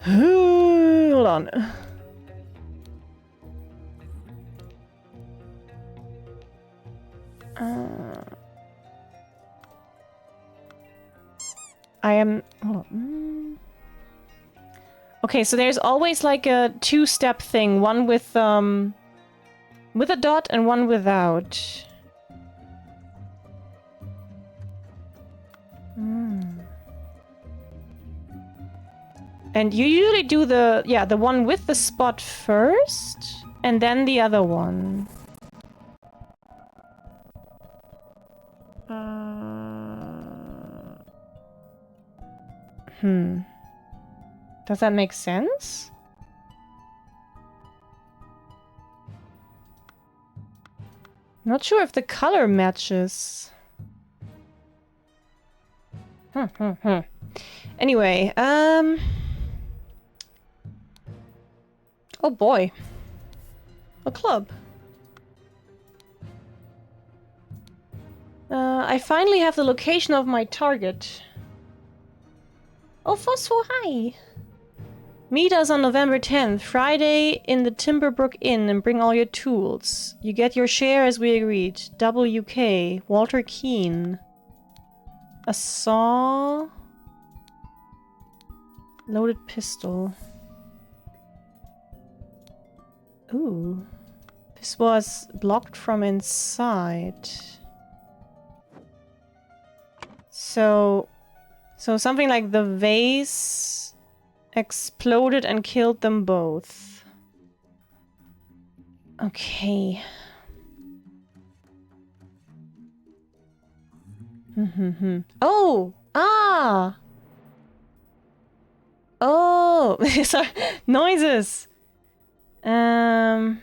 A: Hold on. I am... Hold on. Okay, so there's always like a two-step thing. One with a dot and one without. And you usually do the one with the spot first, and then the other one. Does that make sense? Not sure if the color matches. Anyway, oh boy. A club. I finally have the location of my target. Oh, Phosphor, hi! Meet us on November 10th, Friday, in the Timberbrook Inn, and bring all your tools. You get your share as we agreed. WK, Walter Keane. A saw. Loaded pistol. Ooh. This was blocked from inside. So something like the vase exploded and killed them both. Okay. Oh! Ah! Oh! Sorry. Noises! I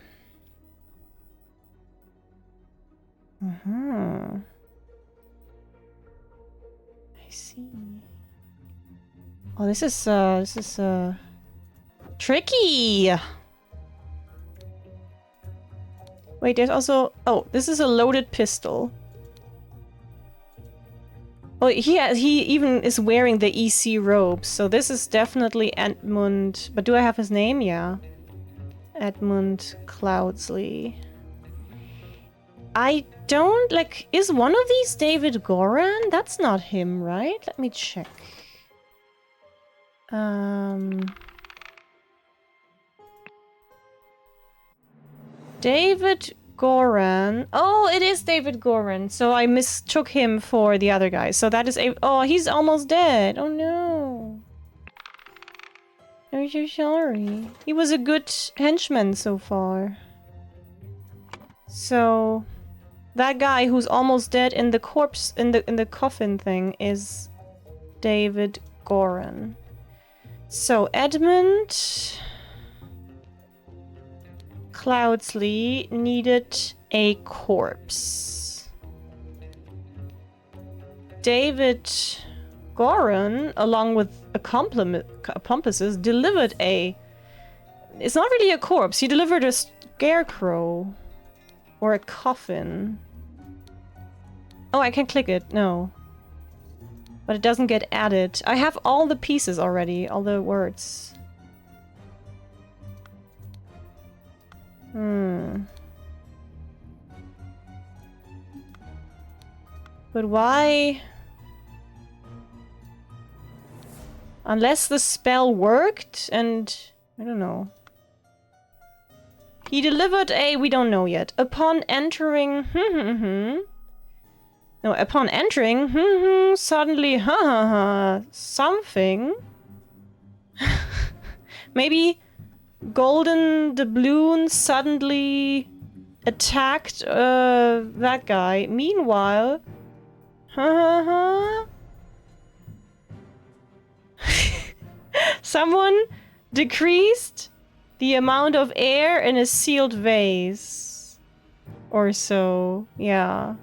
A: see. Oh, this is tricky! Wait, there's also... Oh, this is a loaded pistol. Oh, he even is wearing the EC robes, so this is definitely Edmund... But do I have his name? Yeah. Edmund Cloudsley. I don't... Like, is one of these David Goran? That's not him, right? Let me check. David Goran. Oh, it is David Goran. So I mistook him for the other guy. So that is a... Oh, he's almost dead. Oh no. I'm so sorry. He was a good henchman so far. So that guy who's almost dead in the corpse in the coffin thing is David Goran. So Edmund Cloudsley needed a corpse. David Goran, along with accomplices, delivered a... It's not really a corpse. He delivered a scarecrow. Or a coffin. Oh, I can click it. No. But it doesn't get added. I have all the pieces already. All the words. But why? Unless the spell worked and... I don't know. He delivered a... We don't know yet. Upon entering... No, upon entering... Suddenly... Something... Maybe... Golden doubloon suddenly... attacked... that guy. Meanwhile... Someone decreased the amount of air in a sealed vase. Or so, yeah.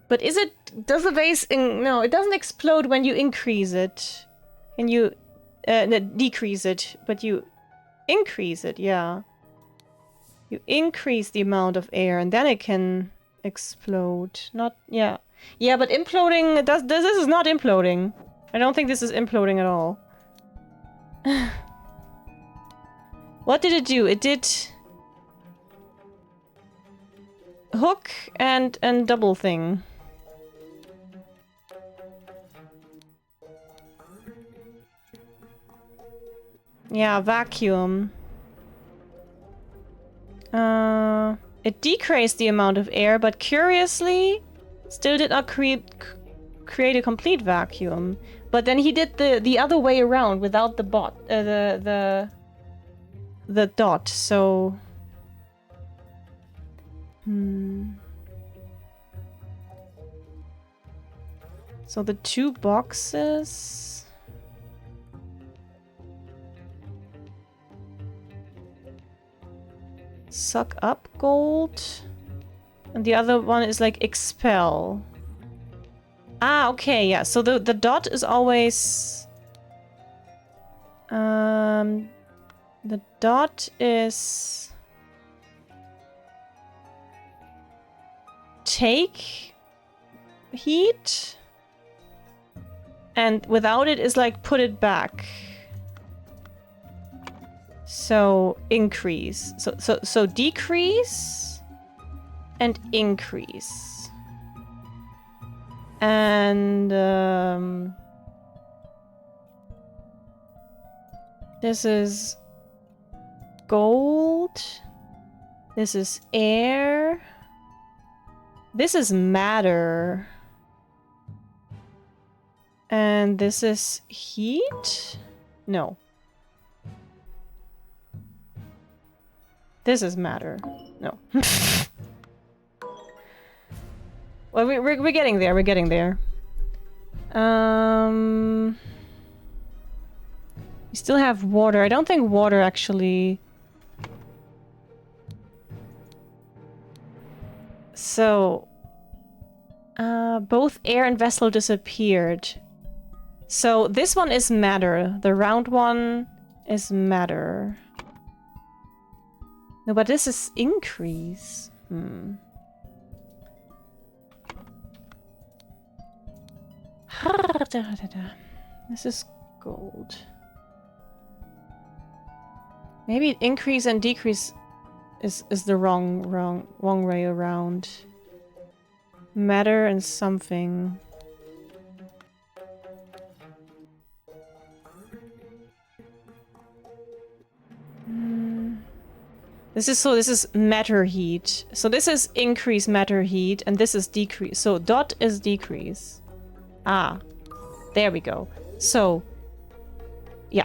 A: But is it... Does the vase... No, it doesn't explode when you increase it. Can you... decrease it, but you increase it, yeah. You increase the amount of air and then it can explode. Not... Yeah. Yeah, but imploding... This is not imploding. I don't think this is imploding at all. What did it do? It did... hook and double thing. Yeah, vacuum. It decreased the amount of air, but curiously, still did not create a complete vacuum. But then he did the other way around without the the dot. So. So the two boxes. Suck up gold. And the other one is like expel. Ah, okay, yeah. So the dot is always... the dot is... take heat. And without it is like put it back. So increase. So decrease and increase. And this is gold. This is air. This is matter. And this is heat? No. This is matter. No. Well, we're getting there. We're getting there. We still have water. I don't think water actually... So... both air and vessel disappeared. So this one is matter. The round one is matter. No, but this is increase. This is gold. Maybe increase and decrease is the wrong way around. Matter and something. This is matter heat. So this is increase matter heat and this is decrease. So dot is decrease. Ah, there we go. So, yeah.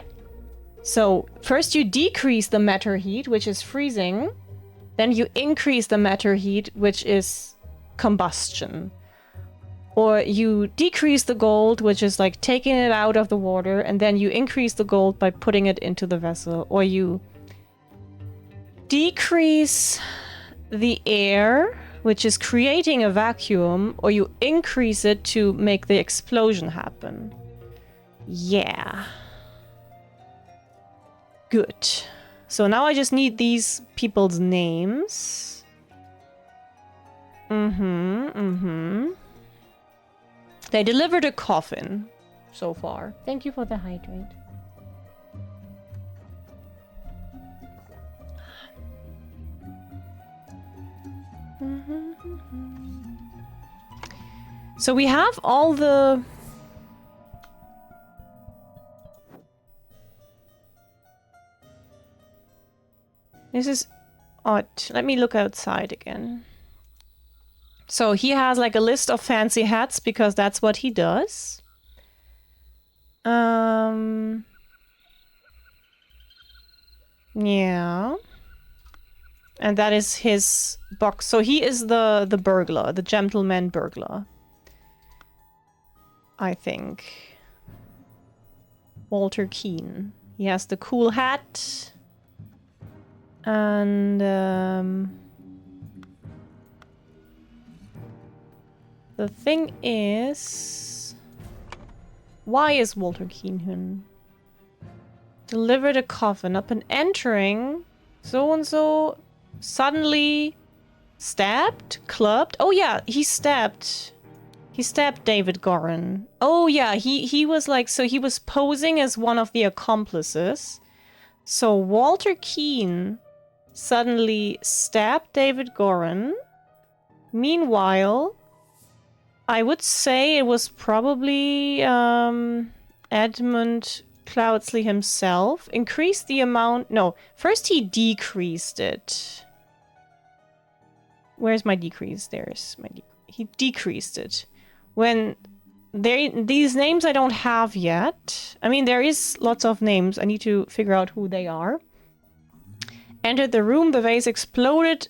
A: So first you decrease the matter heat, which is freezing. Then you increase the matter heat, which is combustion. Or you decrease the gold, which is like taking it out of the water, and then you increase the gold by putting it into the vessel. Or you decrease the air, which is creating a vacuum, or you increase it to make the explosion happen. Yeah. Good. So now I just need these people's names. They delivered a coffin so far. Thank you for the hydrate. So we have all the... This is odd. Let me look outside again. So he has like a list of fancy hats because that's what he does. Yeah. And that is his box. So he is the burglar, the gentleman burglar. I think. Walter Keane. He has the cool hat. And the thing is, why is Walter Keane delivered a coffin? Upon entering, so and so suddenly stabbed, clubbed. Oh yeah, he stabbed David Gorin. Oh yeah, he was like, so he was posing as one of the accomplices. So Walter Keane suddenly stabbed David Gorin. Meanwhile, I would say it was probably Edmund Cloudsley himself. Increased the amount... No, first he decreased it. Where's my decrease? There's my... He decreased it. When... These names I don't have yet. I mean, there is lots of names. I need to figure out who they are. Entered the room, the vase exploded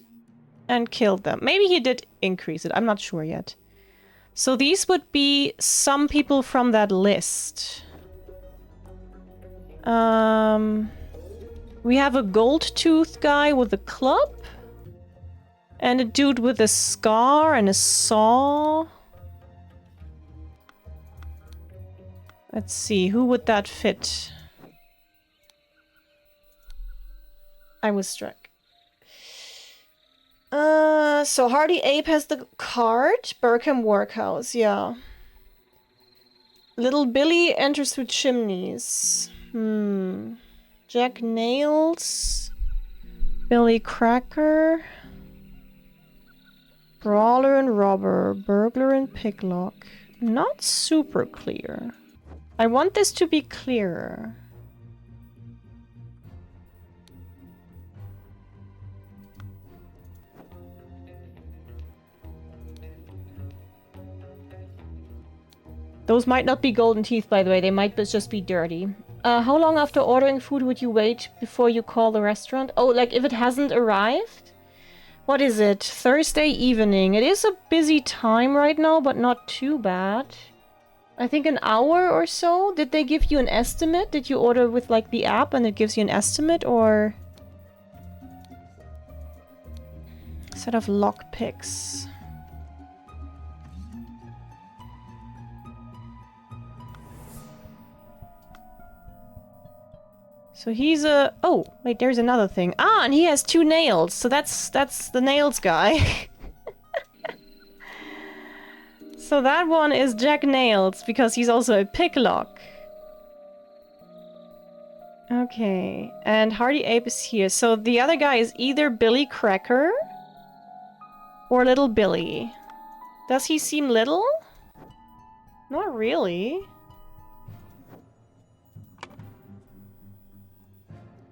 A: and killed them. Maybe he did increase it. I'm not sure yet. So these would be some people from that list. We have a gold-toothed guy with a club. And a dude with a scar and a saw. Let's see, who would that fit? I was struck. So Hardy Ape has the card. Burkham Workhouse, yeah. Little Billy enters through chimneys. Jack Nails. Billy Cracker. Brawler and Robber. Burglar and Picklock. Not super clear. I want this to be clearer. Those might not be golden teeth, by the way. They might just be dirty. How long after ordering food would you wait before you call the restaurant? Oh, like if it hasn't arrived? What is it? Thursday evening. It is a busy time right now, but not too bad. I think an hour or so. Did they give you an estimate? Did you order with like the app and it gives you an estimate, or... Set of lockpicks. So he's a... Oh, wait, there's another thing. Ah, and he has 2 nails. So that's the nails guy. So that one is Jack Nails, because he's also a picklock. Okay, and Hardy Ape is here. So the other guy is either Billy Cracker or Little Billy. Does he seem little? Not really.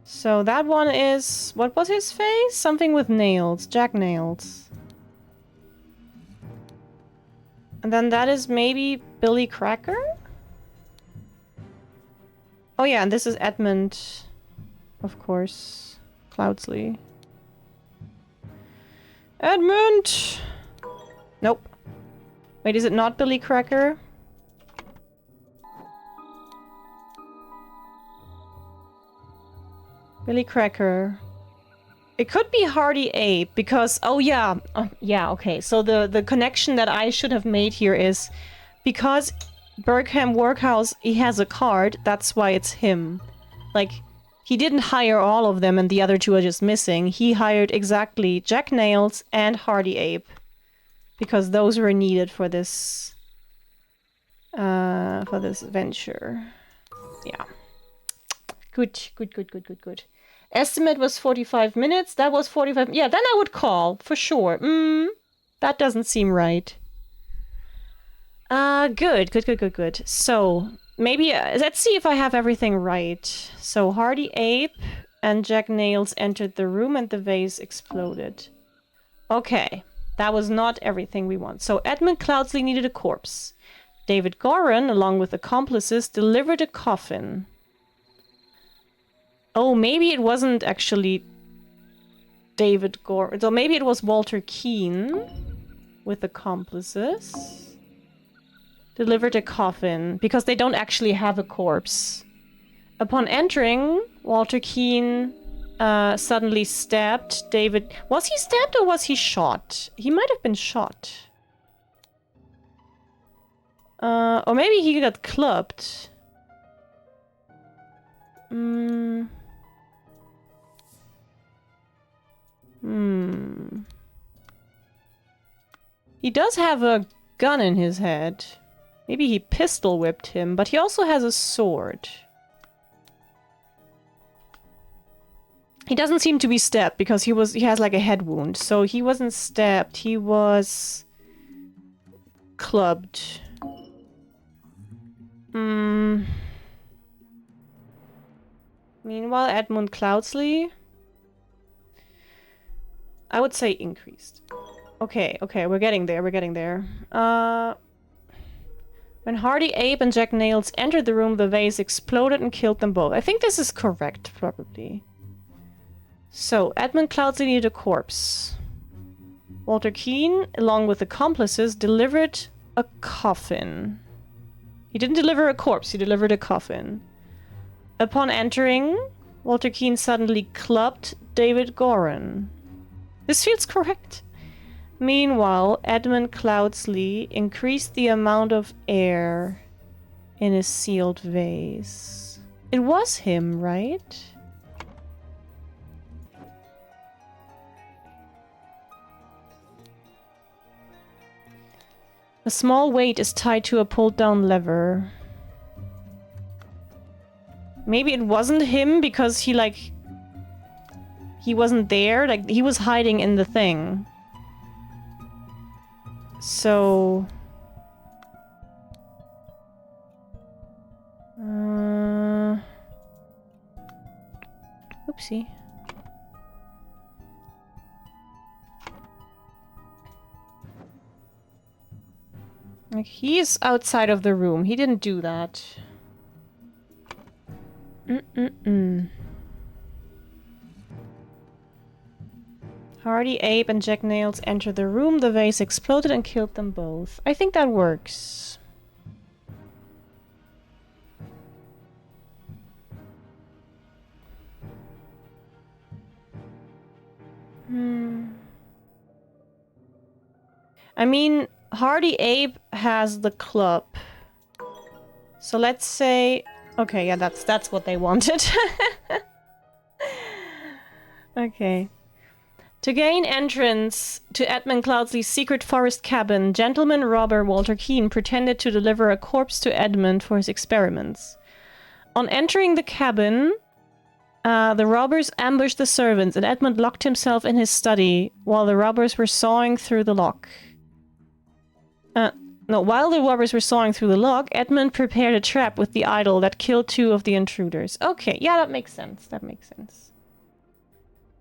A: So that one is... What was his face? Something with nails. Jack Nails. And then that is maybe Billy Cracker? Oh yeah, and this is Edmund. Of course. Cloudsley. Edmund! Nope. Wait, is it not Billy Cracker? Billy Cracker. It could be Hardy Ape, because... Oh, yeah. Yeah, okay. So the connection that I should have made here is... Because Berkham Workhouse, he has a card, that's why it's him. Like, he didn't hire all of them and the other 2 are just missing. He hired exactly Jack Nails and Hardy Ape. Because those were needed for this... for this venture. Yeah. Good. Estimate was 45 minutes. That was 45... Yeah, then I would call, for sure. That doesn't seem right. Good. So, maybe... let's see if I have everything right. So, Hardy Ape and Jack Nails entered the room and the vase exploded. Okay. That was not everything we want. So, Edmund Cloudsley needed a corpse. David Goran, along with accomplices, delivered a coffin. Oh, maybe it wasn't actually David Goran. So maybe it was Walter Keane with accomplices. Delivered a coffin, because they don't actually have a corpse. Upon entering, Walter Keane suddenly stabbed David. Was he stabbed or was he shot? He might have been shot. Or maybe he got clubbed. He does have a gun in his head. Maybe he pistol whipped him, but he also has a sword. He doesn't seem to be stabbed because he has like a head wound. So he wasn't stabbed, he was clubbed. Meanwhile, Edmund Cloudsley, I would say increased. Okay, we're getting there. When Hardy Ape and Jack Nails entered the room, the vase exploded and killed them both. I think this is correct, probably. So, Edmund Cloudsley needed a corpse. Walter Keane, along with accomplices, delivered a coffin. He didn't deliver a corpse, he delivered a coffin. Upon entering, Walter Keane suddenly clubbed David Goran. This feels correct. Meanwhile, Edmund Cloudsley increased the amount of air in a sealed vase. It was him, right? A small weight is tied to a pulled-down lever. Maybe it wasn't him because he wasn't there. Like, he was hiding in the thing. So... Oopsie. Like, he's outside of the room. He didn't do that. Hardy, Abe, and Jack Nails entered the room. The vase exploded and killed them both. I think that works. I mean, Hardy Abe has the club. So let's say... Okay, yeah, that's what they wanted. Okay. To gain entrance to Edmund Cloudsley's secret forest cabin, gentleman robber Walter Keane pretended to deliver a corpse to Edmund for his experiments. On entering the cabin, the robbers ambushed the servants, and Edmund locked himself in his study while the robbers were sawing through the lock. While the robbers were sawing through the lock, Edmund prepared a trap with the idol that killed 2 of the intruders. Okay, yeah, that makes sense. That makes sense.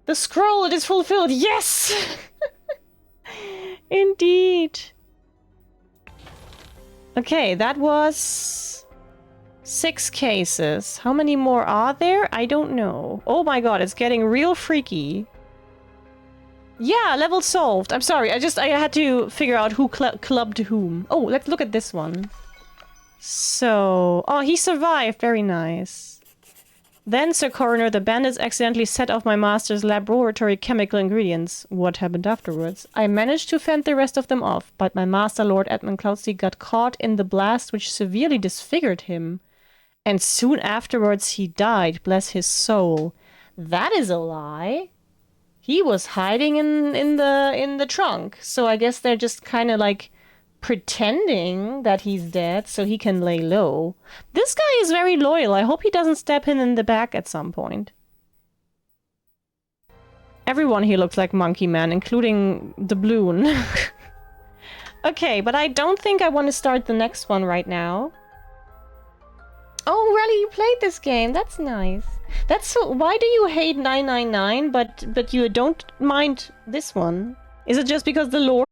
A: The scroll, it is fulfilled! Yes! Indeed. Okay, that was 6 cases. How many more are there? I don't know. Oh my god, it's getting real freaky. Yeah, level solved. I'm sorry, I had to figure out who clubbed whom. Oh, let's look at this one. So... Oh, he survived. Very nice. Then, Sir Coroner, the bandits accidentally set off my master's laboratory chemical ingredients. What happened afterwards? I managed to fend the rest of them off, but my master, Lord Edmund Cloudsley, got caught in the blast which severely disfigured him. And soon afterwards he died, bless his soul. That is a lie. He was hiding in the trunk, so I guess they're just kind of like pretending that he's dead so he can lay low. This guy is very loyal. I hope he doesn't stab him in the back at some point. Everyone here looks like Monkey Man, including the balloon. Okay, but I don't think I want to start the next one right now. Oh, really? You played this game? That's nice. That's so... Why do you hate 999, but you don't mind this one? Is it just because the lore